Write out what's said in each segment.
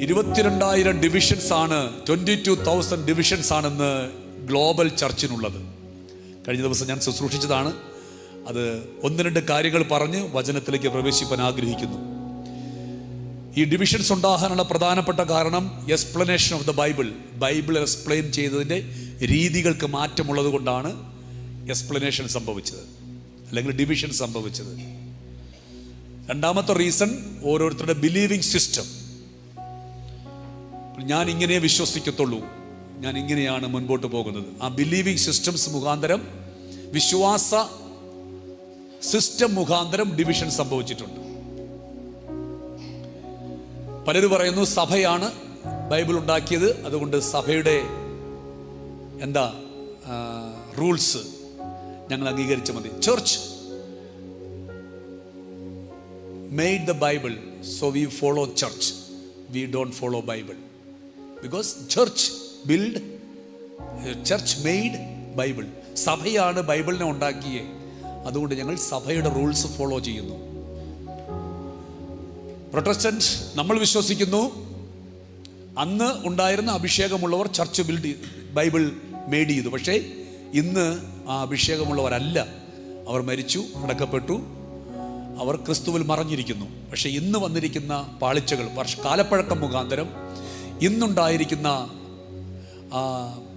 22,000 divisions ആണ്, 22,000 divisions ആണെന്ന് global ചർച്ചിനുള്ളത്. കഴിഞ്ഞ ദിവസം ഞാൻ ശുശ്രൂഷിച്ചതാണ്. അത് ഒന്ന് രണ്ട് കാര്യങ്ങൾ പറഞ്ഞ് വചനത്തിലേക്ക് പ്രവേശിപ്പാൻ ആഗ്രഹിക്കുന്നു. ഈ ഡിവിഷൻസ് ഉണ്ടാകാനുള്ള പ്രധാനപ്പെട്ട കാരണം explanation of the Bible explain ചെയ്തതിൻ്റെ രീതികൾക്ക് മാറ്റമുള്ളത് കൊണ്ടാണ് എക്സ്പ്ലനേഷൻ സംഭവിച്ചത്, അല്ലെങ്കിൽ ഡിവിഷൻ സംഭവിച്ചത്. രണ്ടാമത്തെ റീസൺ ഓരോരുത്തരുടെ ബിലീവിങ് സിസ്റ്റം. ഞാൻ ഇങ്ങനെ വിശ്വസിക്കത്തുള്ളൂ, ഞാൻ ഇങ്ങനെയാണ് മുൻപോട്ട് പോകുന്നത്. ആ ബിലീവിങ് സിസ്റ്റംസ് മുഖാന്തരം, വിശ്വാസ സിസ്റ്റം മുഖാന്തരം ഡിവിഷൻ സംഭവിച്ചിട്ടുണ്ട്. പലരും പറയുന്നു സഭയാണ് ബൈബിൾ ഉണ്ടാക്കിയത്, അതുകൊണ്ട് സഭയുടെ റൂൾസ് ഞങ്ങൾ അംഗീകരിച്ച മതി. Church made the Bible, so we follow church. We don't follow Bible because church made Bible. സഭയാണ് ബൈബിളിനെ ഉണ്ടാക്കിയേ, അതുകൊണ്ട് ഞങ്ങൾ സഭയുടെ റൂൾസ് ഫോളോ ചെയ്യുന്നു. പ്രൊട്ടസ്റ്റന്റ് നമ്മൾ വിശ്വസിക്കുന്നു അന്ന് ഉണ്ടായിരുന്ന അഭിഷേകമുള്ളവർ ചർച്ച് ബൈബിൾ മേഡ് ചെയ്തു. പക്ഷേ ഇന്ന് ആ അഭിഷേകമുള്ളവരല്ല, അവർ മരിച്ചു, അടക്കപ്പെട്ടു, അവർ ക്രിസ്തുവിൽ മറഞ്ഞിരിക്കുന്നു. പക്ഷേ ഇന്ന് വന്നിരിക്കുന്ന പാളിച്ചകൾ, കാലപ്പഴക്കം മുഖാന്തരം ഇന്നുണ്ടായിരിക്കുന്ന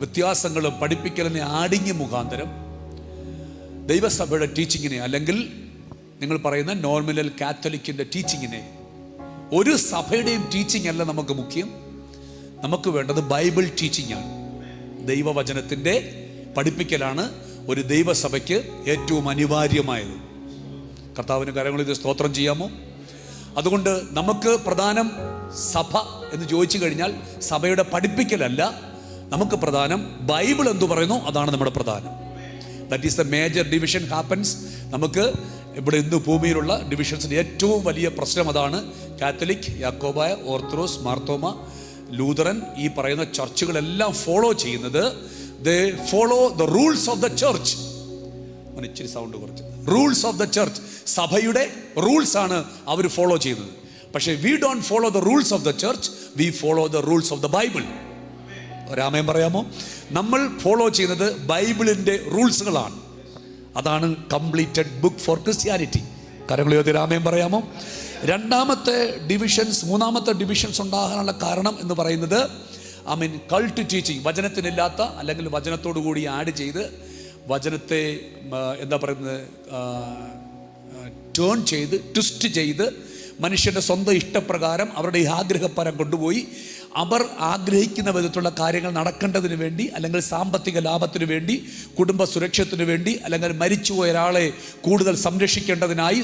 വ്യത്യാസങ്ങളും പഠിപ്പിക്കലിനെ ആടിങ്ങി മുഖാന്തരം ദൈവസഭയുടെ ടീച്ചിങ്ങിനെ, അല്ലെങ്കിൽ നിങ്ങൾ പറയുന്ന നോർമൽ കാത്തലിക്കിൻ്റെ ടീച്ചിങ്ങിനെ, ഒരു സഭയുടെയും ടീച്ചിങ് അല്ല നമുക്ക് മുഖ്യം. നമുക്ക് വേണ്ടത് ബൈബിൾ ടീച്ചിങ് ആണ്. ദൈവവചനത്തിൻ്റെ പഠിപ്പിക്കലാണ് ഒരു ദൈവസഭയ്ക്ക് ഏറ്റവും അനിവാര്യമായത്. കർത്താവിന് കരങ്ങളിൽ സ്തോത്രം ചെയ്യാമോ? അതുകൊണ്ട് നമുക്ക് പ്രധാനം സഭ എന്ന് ചോദിച്ചു കഴിഞ്ഞാൽ സഭയുടെ പഠിപ്പിക്കലല്ല, നമുക്ക് പ്രധാനം ബൈബിൾ എന്തു പറയുന്നു അതാണ് നമ്മുടെ പ്രധാനം. That is the major division happens. നമുക്ക് ഇവിടെ ഇന്ന് ഭൂമിയിലുള്ള ഡിവിഷൻസിൻ്റെ ഏറ്റവും വലിയ പ്രശ്നം അതാണ്. Catholic, Yakobaya, Orthodox, Marthoma, Lutheran, ഈ പറയുന്ന ചർച്ചുകളെല്ലാം ഫോളോ ചെയ്യുന്നത്, they follow the rules of the church. ഇച്ചിരി സൗണ്ട് കുറച്ച്. റൂൾസ് ഓഫ് ദ ചർച്ച്, സഭയുടെ റൂൾസ് ആണ് അവർ ഫോളോ ചെയ്യുന്നത്. പക്ഷേ we don't follow the rules of the church, we follow the rules of the Bible. ഒരാമയം പറയാമോ? നമ്മൾ ഫോളോ ചെയ്യുന്നത് ബൈബിളിൻ്റെ റൂൾസുകളാണ്. അതാണ് കംപ്ലീറ്റഡ് ബുക്ക് ഫോർ ക്രിസ്ത്യാനിറ്റി. കരങ്ങളുയർത്തി രാമയം പറയാമോ? മൂന്നാമത്തെ ഡിവിഷൻസ് ഉണ്ടാകാനുള്ള കാരണം എന്ന് പറയുന്നത് കൾട്ട് ടീച്ചിങ്, വചനത്തിനില്ലാത്ത അല്ലെങ്കിൽ വചനത്തോടു കൂടി ആഡ് ചെയ്ത് വചനത്തെ ടേൺ ചെയ്ത് ട്വിസ്റ്റ് ചെയ്ത് മനുഷ്യൻ്റെ സ്വന്തം ഇഷ്ടപ്രകാരം അവരുടെ ഈ ആഗ്രഹപരം കൊണ്ടുപോയി അവർ ആഗ്രഹിക്കുന്ന വിധത്തിലുള്ള കാര്യങ്ങൾ നടക്കേണ്ടതിന് വേണ്ടി, അല്ലെങ്കിൽ സാമ്പത്തിക ലാഭത്തിന് വേണ്ടി, കുടുംബ സുരക്ഷത്തിന് വേണ്ടി, അല്ലെങ്കിൽ മരിച്ചുപോയ ഒരാളെ കൂടുതൽ സംരക്ഷിക്കേണ്ടതിനായി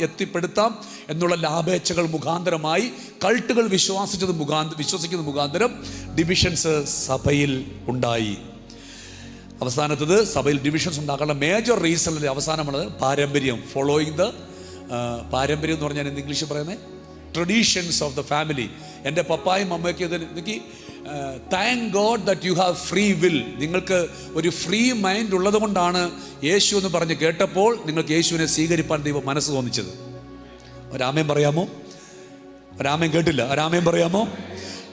എത്തിപ്പെടുത്താം എന്നുള്ള ലാഭേച്ഛകൾ മുഖാന്തരമായി കൾട്ടുകൾ വിശ്വസിക്കുന്നത് മുഖാന്തരം ഡിവിഷൻസ് സഭയിൽ ഉണ്ടായി. അവസാനത്തത് സഭയിൽ ഡിവിഷൻസ് ഉണ്ടാക്കാനുള്ള മേജർ റീസണിൽ അവസാനമുള്ളത് പാരമ്പര്യം. ഫോളോയിങ് ദ പാരമ്പര്യം എന്ന് പറഞ്ഞാൽ ഇംഗ്ലീഷിൽ പറയുന്നത് ട്രഡീഷൻസ് ഓഫ് ദ ഫാമിലി. എൻ്റെ പപ്പായും അമ്മയ്ക്കും എനിക്ക് thank God that you have free will. നിങ്ങൾക്ക് ഒരു ഫ്രീ മൈൻഡ് ഉള്ളത് കൊണ്ടാണ് യേശു എന്ന് പറഞ്ഞ് കേട്ടപ്പോൾ നിങ്ങൾക്ക് യേശുവിനെ സ്വീകരിപ്പാൻ ദൈവം മനസ്സ് തോന്നിച്ചത്. ഒരാമയം പറയാമോ? ഒരാമയം കേട്ടില്ല. ഒരാമയം പറയാമോ?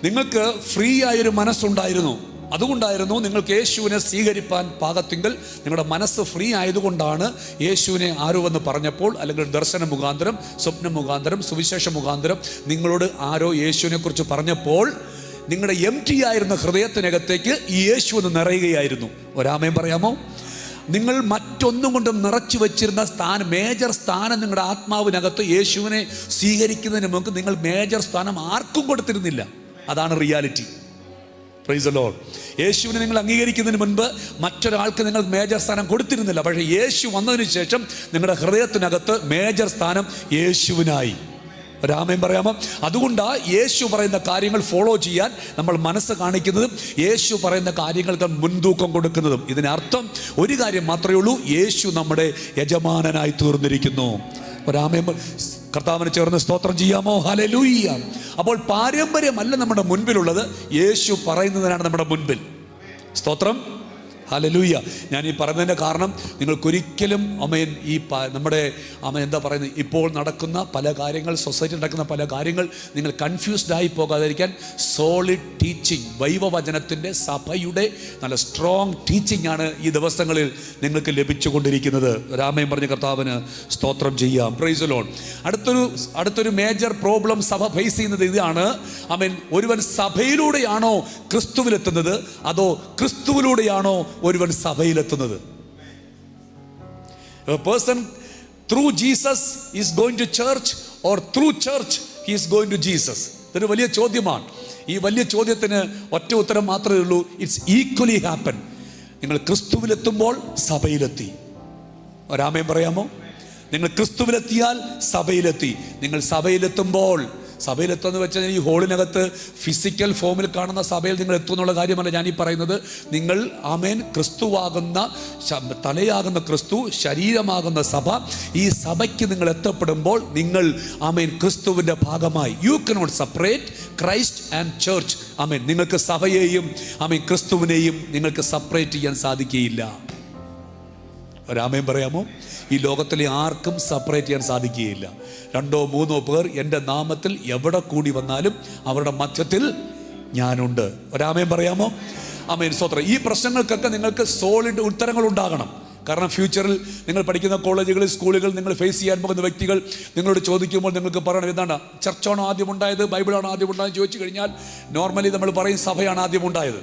നിങ്ങൾക്ക് ഫ്രീ ആയൊരു മനസ്സുണ്ടായിരുന്നു, അതുകൊണ്ടായിരുന്നു നിങ്ങൾക്ക് യേശുവിനെ സ്വീകരിപ്പാൻ പാകത്തിങ്കിൽ നിങ്ങളുടെ മനസ്സ് ഫ്രീ ആയതുകൊണ്ടാണ് യേശുവിനെ ആരോവെന്ന് പറഞ്ഞപ്പോൾ, അല്ലെങ്കിൽ ദർശന മുഖാന്തരം, സ്വപ്നം മുഖാന്തരം, സുവിശേഷ മുഖാന്തരം നിങ്ങളോട് ആരോ യേശുവിനെ കുറിച്ച് പറഞ്ഞപ്പോൾ നിങ്ങളുടെ എംപ്റ്റി ആയിരുന്ന ഹൃദയത്തിനകത്തേക്ക് ഈ യേശു എന്ന് നിറയുകയായിരുന്നു. ഒരാമയം പറയാമോ? നിങ്ങൾ മറ്റൊന്നും കൊണ്ടും നിറച്ചു വെച്ചിരുന്ന മേജർ സ്ഥാനം നിങ്ങളുടെ ആത്മാവിനകത്ത് യേശുവിനെ സ്വീകരിക്കുന്നതിന് മുമ്പ് നിങ്ങൾ മേജർ സ്ഥാനം ആർക്കും കൊടുത്തിരുന്നില്ല. അതാണ് റിയാലിറ്റി. Price the Lord. യേശുവിനെ നിങ്ങൾ അംഗീകരിക്കുന്നതിന് മുൻപ് മറ്റൊരാൾക്ക് നിങ്ങൾ മേജർ സ്ഥാനം കൊടുത്തിരുന്നില്ല. പക്ഷേ യേശു വന്നതിന് ശേഷം നിങ്ങളുടെ ഹൃദയത്തിനകത്ത് മേജർ സ്ഥാനം യേശുവിനായി. ഒരാമയം പറയാമോ? അതുകൊണ്ടാണ് യേശു പറയുന്ന കാര്യങ്ങൾ ഫോളോ ചെയ്യാൻ നമ്മൾ മനസ്സ് കാണിക്കുന്നതും യേശു പറയുന്ന കാര്യങ്ങൾക്ക് മുൻതൂക്കം കൊടുക്കുന്നതും. ഇതിനർത്ഥം ഒരു കാര്യം മാത്രമേ ഉള്ളൂ, യേശു നമ്മുടെ യജമാനനായി തീർന്നിരിക്കുന്നു. ഒരാമയം കർത്താവിന് ചേർന്ന് സ്തോത്രം ചെയ്യാമോ? ഹല്ലേലൂയ. അപ്പോൾ പാരമ്പര്യമല്ല നമ്മുടെ മുൻപിലുള്ളത്, യേശു പറയുന്നതിനാണ് നമ്മുടെ മുൻപിൽ. സ്തോത്രം. ഹല്ലേലൂയ. ഞാൻ ഈ പറയുന്നതിൻ്റെ കാരണം നിങ്ങൾക്കൊരിക്കലും നമ്മുടെ എന്താ പറയുന്നത്, ഇപ്പോൾ നടക്കുന്ന പല കാര്യങ്ങൾ, സൊസൈറ്റി നടക്കുന്ന പല കാര്യങ്ങൾ നിങ്ങൾ കൺഫ്യൂസ്ഡ് ആയി പോകാതിരിക്കാൻ സോളിഡ് ടീച്ചിങ്, ദൈവവചനത്തിൻ്റെ സഭയുടെ നല്ല സ്ട്രോങ് ടീച്ചിങ് ആണ് ഈ ദിവസങ്ങളിൽ നിങ്ങൾക്ക് ലഭിച്ചുകൊണ്ടിരിക്കുന്നത്. രാമയും പറഞ്ഞ കർത്താവിന് സ്തോത്രം ചെയ്യാം. Price the Lord. അടുത്തൊരു മേജർ പ്രോബ്ലം സഭ ഫേസ് ചെയ്യുന്നത് ഇതാണ്. ഒരുവൻ സഭയിലൂടെയാണോ ക്രിസ്തുവിലെത്തുന്നത്, അതോ ക്രിസ്തുവിലൂടെയാണോ ഒരുവൻ സഭയിലെത്തുന്നത്? A person through Jesus is going to church or through church he is going to Jesus. ഇതൊരു വലിയ ചോദ്യമാണ്. ഈ വലിയ ചോദ്യത്തിന് ഒറ്റ ഉത്തരം മാത്രമേ ഉള്ളൂ. It's equally happen. നിങ്ങൾ ക്രിസ്തുവിലെത്തുമ്പോൾ സഭയിലെത്തി. ഒരാമേൻ പറയാമോ? നിങ്ങൾ ക്രിസ്തുവിലെത്തിയാൽ സഭയിലെത്തി. നിങ്ങൾ സഭയിലെത്തുമെന്ന് വെച്ചാൽ ഈ ഹോളിനകത്ത് ഫിസിക്കൽ ഫോമിൽ കാണുന്ന സഭയിൽ നിങ്ങൾ എത്തുമെന്നുള്ള കാര്യമല്ല ഞാനീ പറയുന്നത്. നിങ്ങൾ ക്രിസ്തുവാകുന്ന തലയാകുന്ന ക്രിസ്തു, ശരീരമാകുന്ന സഭ, ഈ സഭയ്ക്ക് നിങ്ങൾ എത്തപ്പെടുമ്പോൾ നിങ്ങൾ ക്രിസ്തുവിൻ്റെ ഭാഗമായി. You cannot separate Christ and church. നിങ്ങൾക്ക് സഭയെയും ക്രിസ്തുവിനെയും നിങ്ങൾക്ക് സെപ്പറേറ്റ് ചെയ്യാൻ സാധിക്കുകയില്ല. ഒരാമേൻ പറയാമോ? ഈ ലോകത്തിലെ ആർക്കും സെപ്പറേറ്റ് ചെയ്യാൻ സാധിക്കുകയില്ല. 2-3 പേർ എൻ്റെ നാമത്തിൽ എവിടെ കൂടി വന്നാലും അവരുടെ മധ്യത്തിൽ ഞാനുണ്ട്. ഒരാമേൻ പറയാമോ? ആമേൻ, സ്തോത്രം. ഈ പ്രശ്നങ്ങൾക്കൊക്കെ നിങ്ങൾക്ക് സോളിഡ് ഉത്തരങ്ങൾ ഉണ്ടാകണം. കാരണം ഫ്യൂച്ചറിൽ നിങ്ങൾ പഠിക്കുന്ന കോളേജുകൾ, സ്കൂളുകൾ, നിങ്ങൾ ഫേസ് ചെയ്യാൻ പോകുന്ന വ്യക്തികൾ നിങ്ങളോട് ചോദിക്കുമ്പോൾ നിങ്ങൾക്ക് പറയണം, എന്താണ് ചർച്ചാണോ ആദ്യം ഉണ്ടായത്, ബൈബിളാണോ ആദ്യം ഉണ്ടായത് ചോദിച്ചു കഴിഞ്ഞാൽ നോർമലി നമ്മൾ പറയും സഭയാണ് ആദ്യം ഉണ്ടായത്.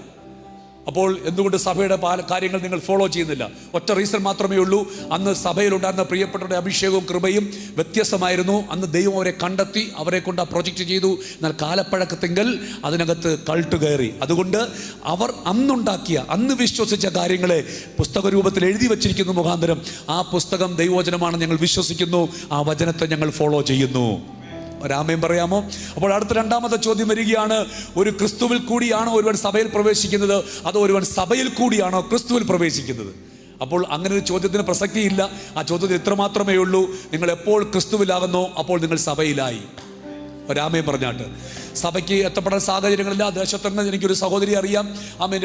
അപ്പോൾ എന്തുകൊണ്ട് സഭയുടെ കാര്യങ്ങൾ നിങ്ങൾ ഫോളോ ചെയ്യുന്നില്ല? ഒറ്റ റീസൺ മാത്രമേ ഉള്ളൂ. അന്ന് സഭയിലുണ്ടായിരുന്ന പ്രിയപ്പെട്ടവരുടെ അഭിഷേകവും കൃപയും വ്യത്യസ്തമായിരുന്നു. അന്ന് ദൈവം അവരെ കണ്ടെത്തി, അവരെ കൊണ്ട് ആ പ്രൊജക്റ്റ് ചെയ്തു. എന്നാൽ കാലപ്പഴക്കത്തെങ്കിൽ അതിനകത്ത് കൾട്ട് കയറി. അതുകൊണ്ട് അവർ അന്ന് വിശ്വസിച്ച കാര്യങ്ങളെ പുസ്തക രൂപത്തിൽ എഴുതി വച്ചിരിക്കുന്ന മുഖാന്തരം ആ പുസ്തകം ദൈവവചനമാണെന്ന് ഞങ്ങൾ വിശ്വസിക്കുന്നു. ആ വചനത്തെ ഞങ്ങൾ ഫോളോ ചെയ്യുന്നു. ഒരാമേൻ പറയാമോ? അപ്പോൾ അടുത്ത രണ്ടാമത്തെ ചോദ്യം വരികയാണ്. ഒരു ക്രിസ്തുവിൽ കൂടിയാണോ ഒരുവൻ സഭയിൽ പ്രവേശിക്കുന്നത്, അതോ ഒരുവൻ സഭയിൽ കൂടിയാണോ ക്രിസ്തുവിൽ പ്രവേശിക്കുന്നത്? അപ്പോൾ അങ്ങനെ ഒരു ചോദ്യത്തിന് പ്രസക്തിയില്ല. ആ ചോദ്യത്തിന് ഇത്ര മാത്രമേ ഉള്ളൂ. നിങ്ങൾ എപ്പോൾ ക്രിസ്തുവിലാകുന്നോ അപ്പോൾ നിങ്ങൾ സഭയിലായി. ഒരാമേൻ പറഞ്ഞാട്ട്. സഭയ്ക്ക് എത്തപ്പെടാൻ സാഹചര്യങ്ങളില്ല. ദേശത്തുനിന്ന് എനിക്കൊരു സഹോദരി അറിയാം.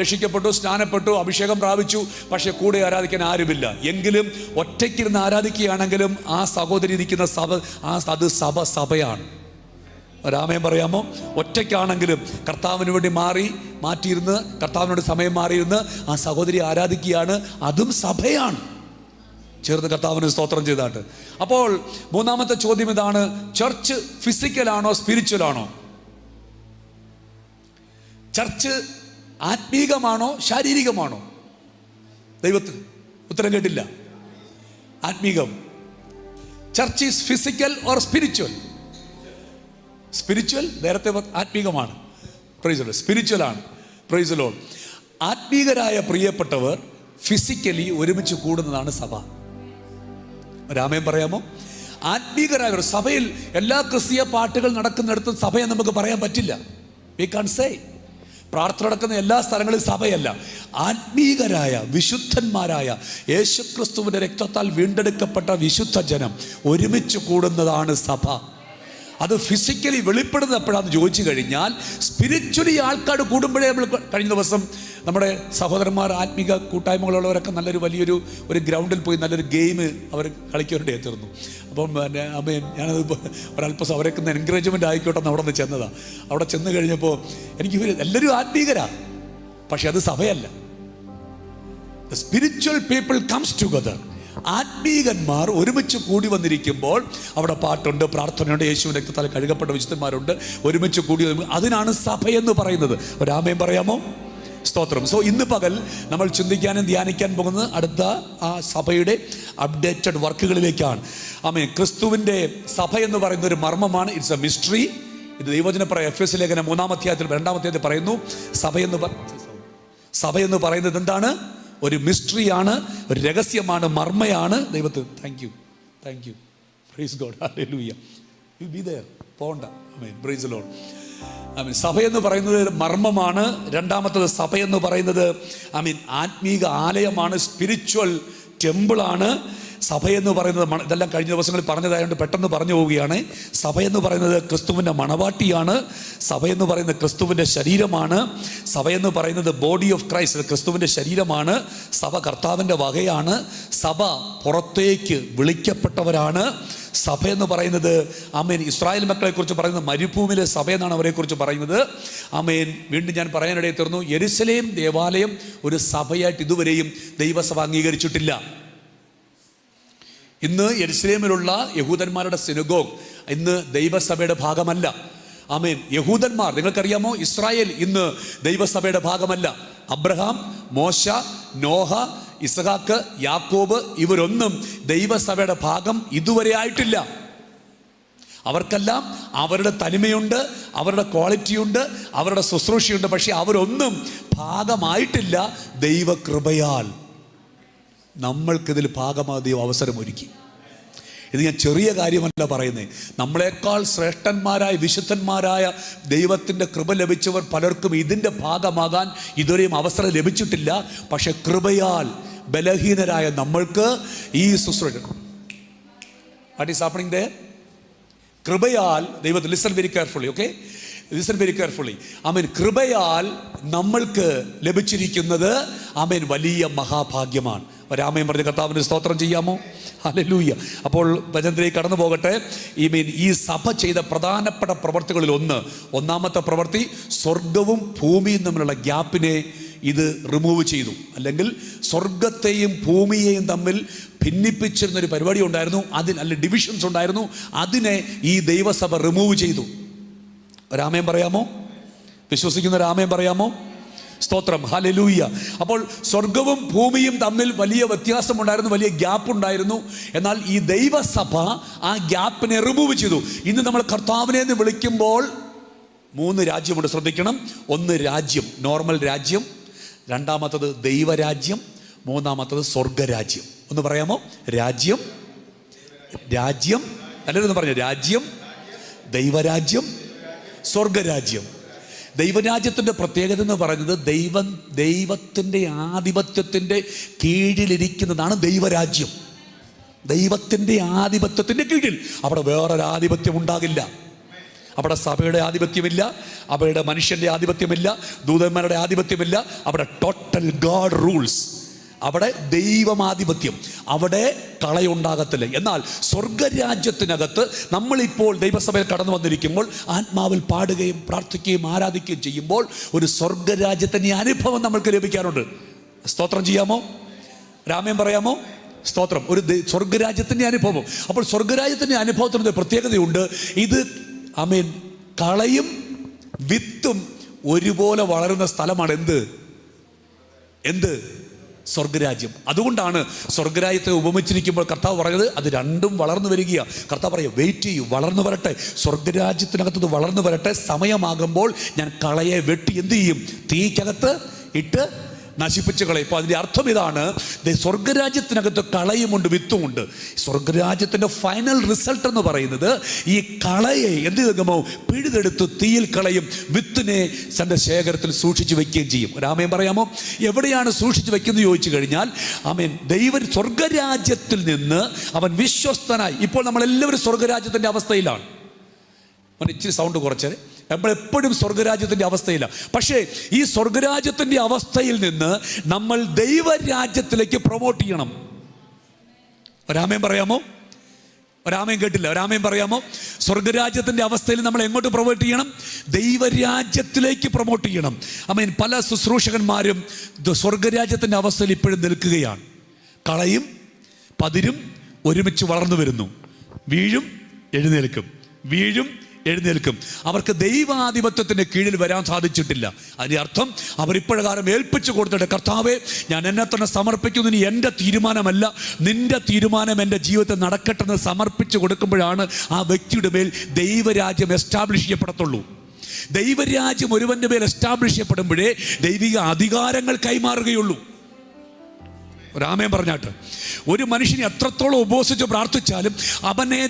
രക്ഷിക്കപ്പെട്ടു, സ്നാനപ്പെട്ടു, അഭിഷേകം പ്രാപിച്ചു, പക്ഷെ കൂടെ ആരാധിക്കാൻ ആരുമില്ല. എങ്കിലും ഒറ്റയ്ക്കിരുന്ന് ആരാധിക്കുകയാണെങ്കിലും ആ സഹോദരി ഇരിക്കുന്ന അത് സഭയാണ്. ഒരാമേൻ പറയാമോ? ഒറ്റയ്ക്കാണെങ്കിലും കർത്താവിന് വേണ്ടി മാറ്റിയിരുന്ന് കർത്താവിനോട് സമയം മാറിയിരുന്ന് ആ സഹോദരി ആരാധിക്കുകയാണ്. അതും സഭയാണ്. ചേർന്ന് കർത്താവിന് സ്തോത്രം ചെയ്താട്ട്. അപ്പോൾ മൂന്നാമത്തെ ചോദ്യം ഇതാണ്: ചർച്ച് ഫിസിക്കലാണോ സ്പിരിച്വലാണോ? ചർച്ച് ആത്മീകമാണോ ശാരീരികമാണോ? ദൈവത്തിന് ഉത്തരം കേട്ടില്ല. ആത്മീകം. Church is physical or spiritual? Spiritual. നേരത്തെ ആത്മീകമാണ്. Praise the lord. സ്പിരിച്വലാണ്. Praise the lord. ആത്മീകരായ പ്രിയപ്പെട്ടവർ ഫിസിക്കലി ഒരുമിച്ച് കൂടുന്നതാണ് സഭ. രാമേൻ പറയാമോ? ആത്മീകരായവർ സഭയിൽ എല്ലാ ക്രിസ്തീയ പാട്ടുകൾ നടക്കുന്നിടത്തും സഭയെ നമുക്ക് പറയാൻ പറ്റില്ല. We can say. പ്രാർത്ഥന നടക്കുന്ന എല്ലാ സ്ഥലങ്ങളിലും സഭയല്ല. ആത്മീകരായ വിശുദ്ധന്മാരായ യേശുക്രിസ്തുവിൻ്റെ രക്തത്താൽ വീണ്ടെടുക്കപ്പെട്ട വിശുദ്ധ ജനം ഒരുമിച്ച് കൂടുന്നതാണ് സഭ. അത് ഫിസിക്കലി വെളിപ്പെടുന്നത് എപ്പോഴാണെന്ന് ചോദിച്ചു കഴിഞ്ഞാൽ സ്പിരിച്വലി ആൾക്കാർ കൂടുമ്പോഴേ നമ്മൾ കഴിഞ്ഞ ദിവസം നമ്മുടെ സഹോദരന്മാർ ആത്മീക കൂട്ടായ്മകളുള്ളവരൊക്കെ വലിയൊരു ഗ്രൗണ്ടിൽ പോയി നല്ലൊരു ഗെയിം അവർ കളിക്കാനിടയായി തീർന്നു. അപ്പം ഞാനത് ഒരല്പം അവരൊക്കെ ഒന്ന് എൻകറേജ്മെൻ്റ് ആയിക്കോട്ടെ എന്ന് അവിടെ നിന്ന് ചെന്നതാണ്. അവിടെ ചെന്ന് കഴിഞ്ഞപ്പോൾ എനിക്ക് എല്ലാവരും ആത്മീകരാ, പക്ഷെ അത് സഭയല്ല. The spiritual people comes together. ആത്മീകന്മാർ ഒരുമിച്ച് കൂടി വന്നിരിക്കുമ്പോൾ അവിടെ പാട്ടുണ്ട്, പ്രാർത്ഥനയുണ്ട്, യേശുവിൻ്റെ രക്തത്താൽ കഴുകപ്പെട്ട വിശുദ്ധന്മാരുണ്ട്, ഒരുമിച്ച് കൂടി. അതിനാണ് സഭയെന്ന് പറയുന്നത്. ഒരാമേൻ പറയാമോ? സ്തോത്രം. സോ ഇന്ന് പകൽ നമ്മൾ ചിന്തിക്കാനും ധ്യാനിക്കാൻ പോകുന്നത് അടുത്ത ആ സഭയുടെ അപ്ഡേറ്റഡ് വർക്കുകളിലേക്കാണ്. ആമേൻ. ക്രിസ്തുവിൻ്റെ സഭ എന്ന് പറയുന്ന ഒരു മർമ്മമാണ്. It's A mystery. ഇത് ദൈവവചനം പറയാം. എഫെസ്യ ലേഖനം 2-ാം അധ്യായത്തിൽ പറയുന്നു സഭയെന്ന് പറയുന്നത് എന്താണ്? ഒരു മിസ്റ്ററിയാണ്, ഒരു രഹസ്യമാണ്, മർമ്മയാണ്. ദൈവത്തിന് thank you. Praise God. Hallelujah. You be there. പോണ്ട. Amen. Praise the lord. Amen. സഭയെന്ന് പറയുന്നത് മർമ്മമാണ്. രണ്ടാമത്തത് സഭയെന്ന് പറയുന്നത് ആത്മീക ആലയമാണ്, സ്പിരിച്വൽ ടെമ്പിളാണ്. സഭയെന്ന് പറയുന്നത് ഇതെല്ലാം കഴിഞ്ഞ ദിവസങ്ങളിൽ പറഞ്ഞതായതുകൊണ്ട് പെട്ടെന്ന് പറഞ്ഞു പോവുകയാണ്. സഭയെന്ന് പറയുന്നത് ക്രിസ്തുവിൻ്റെ മണവാട്ടിയാണ്. സഭയെന്ന് പറയുന്നത് ക്രിസ്തുവിൻ്റെ ശരീരമാണ്. സഭയെന്ന് പറയുന്നത് ബോഡി ഓഫ് ക്രൈസ്റ്റ്, ക്രിസ്തുവിൻ്റെ ശരീരമാണ്. സഭ കർത്താവിൻ്റെ വകയാണ്. സഭ പുറത്തേക്ക് വിളിക്കപ്പെട്ടവരാണ്. സഭയെന്ന് പറയുന്നത് ആമേൻ ഇസ്രായേൽ മക്കളെ കുറിച്ച് പറയുന്നത് മരുഭൂമിയിലെ സഭയെന്നാണ് അവരെക്കുറിച്ച് പറയുന്നത്. ആമേൻ വീണ്ടും ഞാൻ പറയാനിടയിൽ തീർന്നു, യെരുശലേം ദേവാലയം ഒരു സഭയായിട്ട് ഇതുവരെയും ദൈവസഭ അംഗീകരിച്ചിട്ടില്ല. ഇന്ന് യെരുശലേമിലുള്ള യഹൂദന്മാരുടെ സിനഗോഗ് ഇന്ന് ദൈവസഭയുടെ ഭാഗമല്ല. ആമേൻ യഹൂദന്മാർ, നിങ്ങൾക്കറിയാമോ, ഇസ്രായേൽ ഇന്ന് ദൈവസഭയുടെ ഭാഗമല്ല. അബ്രഹാം, മോശ, നോഹ, ഇസഹാക്ക്, യാക്കോബ് ഇവരൊന്നും ദൈവസഭയുടെ ഭാഗം ഇതുവരെ ആയിട്ടില്ല. അവർക്കെല്ലാം അവരുടെ തനിമയുണ്ട്, അവരുടെ ക്വാളിറ്റിയുണ്ട്, അവരുടെ ശുശ്രൂഷയുണ്ട്. പക്ഷെ അവരൊന്നും ഭാഗമായിട്ടില്ല. ദൈവകൃപയാൽ നമ്മൾക്കിതിൽ ഭാഗമാകുന്ന അവസരമൊരുക്കി. ഇത് ഞാൻ ചെറിയ കാര്യമല്ല പറയുന്നത്. നമ്മളെക്കാൾ ശ്രേഷ്ഠന്മാരായ വിശുദ്ധന്മാരായ ദൈവത്തിൻ്റെ കൃപ ലഭിച്ചവർ പലർക്കും ഇതിൻ്റെ ഭാഗമാകാൻ ഇതുവരെയും അവസരം ലഭിച്ചിട്ടില്ല. പക്ഷെ കൃപയാൽ ബലഹീനരായ നമ്മൾക്ക് ഈ ശുശ്രൂഷ വാട്ട് ഈസ് ഹാപ്പനിങ് ദേർ? കൃപയാൽ ദൈവത്തിൽ listen very carefully, okay, listen very carefully. Amen കൃപയാൽ നമ്മൾക്ക് ലഭിച്ചിരിക്കുന്നത് ആമേൻ വലിയ മഹാഭാഗ്യമാണ്. ഒരാമയും പറഞ്ഞ് കർത്താവിന് സ്തോത്രം ചെയ്യാമോ? ഹല്ലേലൂയ. അപ്പോൾ വചനത്തിലേക്ക് കടന്നു പോകട്ടെ. ഈ സഭ ചെയ്ത പ്രധാനപ്പെട്ട പ്രവർത്തികളിൽ ഒന്നാമത്തെ പ്രവൃത്തി, സ്വർഗവും ഭൂമിയും തമ്മിലുള്ള ഗ്യാപ്പിനെ ഇത് റിമൂവ് ചെയ്തു. അല്ലെങ്കിൽ സ്വർഗത്തെയും ഭൂമിയെയും തമ്മിൽ ഭിന്നിപ്പിച്ചിരുന്നൊരു പരിപാടി ഉണ്ടായിരുന്നു, അതിൽ ഡിവിഷൻസ് ഉണ്ടായിരുന്നു. അതിനെ ഈ ദൈവസഭ റിമൂവ് ചെയ്തു. ഒരാമയം പറയാമോ? വിശ്വസിക്കുന്ന ഒരാമയം പറയാമോ? സ്തോത്രം, ഹല്ലേലൂയ. അപ്പോൾ സ്വർഗവും ഭൂമിയും തമ്മിൽ വലിയ വ്യത്യാസമുണ്ടായിരുന്നു, വലിയ ഗ്യാപ്പ് ഉണ്ടായിരുന്നു. എന്നാൽ ഈ ദൈവസഭ ആ ഗ്യാപ്പിനെ റിമൂവ് ചെയ്തു. ഇന്ന് നമ്മൾ കർത്താവിനെ എന്ന് വിളിക്കുമ്പോൾ 3 രാജ്യമുണ്ട്, ശ്രദ്ധിക്കണം. ഒന്ന് രാജ്യം, നോർമൽ രാജ്യം. രണ്ടാമത്തത് ദൈവരാജ്യം. മൂന്നാമത്തത് സ്വർഗരാജ്യം. ഒന്ന് പറയാമോ? രാജ്യം, രാജ്യം, എല്ലാവരും പറഞ്ഞു, രാജ്യം, ദൈവരാജ്യം, സ്വർഗരാജ്യം. ദൈവരാജ്യത്തിൻ്റെ പ്രത്യേകത എന്ന് പറയുന്നത് ദൈവത്തിൻ്റെ ആധിപത്യത്തിൻ്റെ കീഴിലിരിക്കുന്നതാണ് ദൈവരാജ്യം. ദൈവത്തിൻ്റെ ആധിപത്യത്തിൻ്റെ കീഴിൽ. അവിടെ വേറൊരു ആധിപത്യം ഉണ്ടാകില്ല. അവിടെ സഭയുടെ ആധിപത്യമില്ല, അവിടെ മനുഷ്യൻ്റെ ആധിപത്യമില്ല, ദൂതന്മാരുടെ ആധിപത്യമില്ല. അവിടെ ടോട്ടൽ ഗോഡ് റൂൾസ്. അവിടെ ദൈവമാധിപത്യം. അവിടെ കളയുണ്ടാകത്തില്ല. എന്നാൽ സ്വർഗരാജ്യത്തിനകത്ത് നമ്മളിപ്പോൾ ദൈവസഭയിൽ കടന്നു വന്നിരിക്കുമ്പോൾ ആത്മാവിൽ പാടുകയും പ്രാർത്ഥിക്കുകയും ആരാധിക്കുകയും ചെയ്യുമ്പോൾ ഒരു സ്വർഗരാജ്യത്തിൻ്റെ അനുഭവം നമ്മൾക്ക് ലഭിക്കാറുണ്ട്. സ്തോത്രം ചെയ്യാമോ? രാമയം പറയാമോ? സ്തോത്രം. ഒരു സ്വർഗരാജ്യത്തിൻ്റെ അനുഭവം. അപ്പോൾ സ്വർഗരാജ്യത്തിൻ്റെ അനുഭവത്തിനൊരു പ്രത്യേകതയുണ്ട്. ഇത് ആമേൻ കളയും വിത്തും ഒരുപോലെ വളരുന്ന സ്ഥലമാണ്. എന്ത്? സ്വർഗരാജ്യം. അതുകൊണ്ടാണ് സ്വർഗരാജ്യത്തെ ഉപമിച്ചിരിക്കുമ്പോൾ കർത്താവ് പറഞ്ഞത് അത് രണ്ടും വളർന്നു വരികയാണ്. കർത്താവ് പറയുക, വെയിറ്റ് ചെയ്യൂ, വളർന്നു വരട്ടെ, സ്വർഗരാജ്യത്തിനകത്ത് വളർന്നു വരട്ടെ. സമയമാകുമ്പോൾ ഞാൻ കളയെ വെട്ടി എന്ത് ചെയ്യും? തീക്കകത്ത് ഇട്ട് നശിപ്പിച്ച് കളയും. ഇപ്പോൾ അതിൻ്റെ അർത്ഥം ഇതാണ്, സ്വർഗരാജ്യത്തിനകത്ത് കളയുമുണ്ട് വിത്തുമുണ്ട്. സ്വർഗരാജ്യത്തിൻ്റെ ഫൈനൽ റിസൾട്ട് എന്ന് പറയുന്നത് ഈ കളയെ എന്ത് ചെയ്യുമോ? പിഴുതെടുത്ത് തീയിൽ കളയും, വിത്തിനെ തൻ്റെ ശേഖരത്തിൽ സൂക്ഷിച്ചു വെക്കുകയും ചെയ്യും. ഒരാമയം പറയാമോ? എവിടെയാണ് സൂക്ഷിച്ചു വെക്കുന്നത് ചോദിച്ചു കഴിഞ്ഞാൽ ആമേൻ സ്വർഗരാജ്യത്തിൽ നിന്ന് അവൻ വിശ്വസ്തനായി. ഇപ്പോൾ നമ്മളെല്ലാവരും സ്വർഗരാജ്യത്തിൻ്റെ അവസ്ഥയിലാണ്. ഇച്ചിരി സൗണ്ട് കുറച്ചേ. നമ്മളെപ്പോഴും സ്വർഗരാജ്യത്തിൻ്റെ അവസ്ഥയില്ല. പക്ഷേ ഈ സ്വർഗരാജ്യത്തിൻ്റെ അവസ്ഥയിൽ നിന്ന് നമ്മൾ ദൈവരാജ്യത്തിലേക്ക് പ്രൊമോട്ട് ചെയ്യണം. ഒരാമയം പറയാമോ? ഒരാമയം കേട്ടില്ല. ഒരാമയം പറയാമോ? സ്വർഗരാജ്യത്തിൻ്റെ അവസ്ഥയിൽ നമ്മൾ എങ്ങോട്ട് പ്രൊമോട്ട് ചെയ്യണം? ദൈവരാജ്യത്തിലേക്ക് പ്രൊമോട്ട് ചെയ്യണം. ആമേൻ. പല ശുശ്രൂഷകന്മാരും സ്വർഗരാജ്യത്തിൻ്റെ അവസ്ഥയിൽ ഇപ്പോഴും നിൽക്കുകയാണ്. കളയും പതിരും ഒരുമിച്ച് വളർന്നു വരുന്നു. വീഴും എഴുന്നേൽക്കും, വീഴും എഴുന്നേൽക്കും. അവർക്ക് ദൈവാധിപത്യത്തിൻ്റെ കീഴിൽ വരാൻ സാധിച്ചിട്ടില്ല. അതിൻ്റെ അർത്ഥം അവരിപ്പോഴകാലം ഏൽപ്പിച്ചു കൊടുത്തിട്ട്, കർത്താവേ ഞാൻ എന്നെ തന്നെ സമർപ്പിക്കുന്നു, ഇനി എൻ്റെ തീരുമാനമല്ല നിൻ്റെ തീരുമാനം എൻ്റെ ജീവിതത്തിൽ നടക്കട്ടെന്ന് സമർപ്പിച്ചു കൊടുക്കുമ്പോഴാണ് ആ വ്യക്തിയുടെ മേൽ ദൈവരാജ്യം എസ്റ്റാബ്ലിഷ് ചെയ്യപ്പെടത്തുള്ളൂ. ദൈവരാജ്യം ഒരുവൻ്റെ മേൽ എസ്റ്റാബ്ലിഷ് ചെയ്യപ്പെടുമ്പോഴേ ദൈവിക അധികാരങ്ങൾ കൈമാറുകയുള്ളൂ. ഒരാമേൻ പറഞ്ഞാട്ട്. ഒരു മനുഷ്യനെ എത്രത്തോളം ഉപവസിച്ച് പ്രാർത്ഥിച്ചാലും അവനെ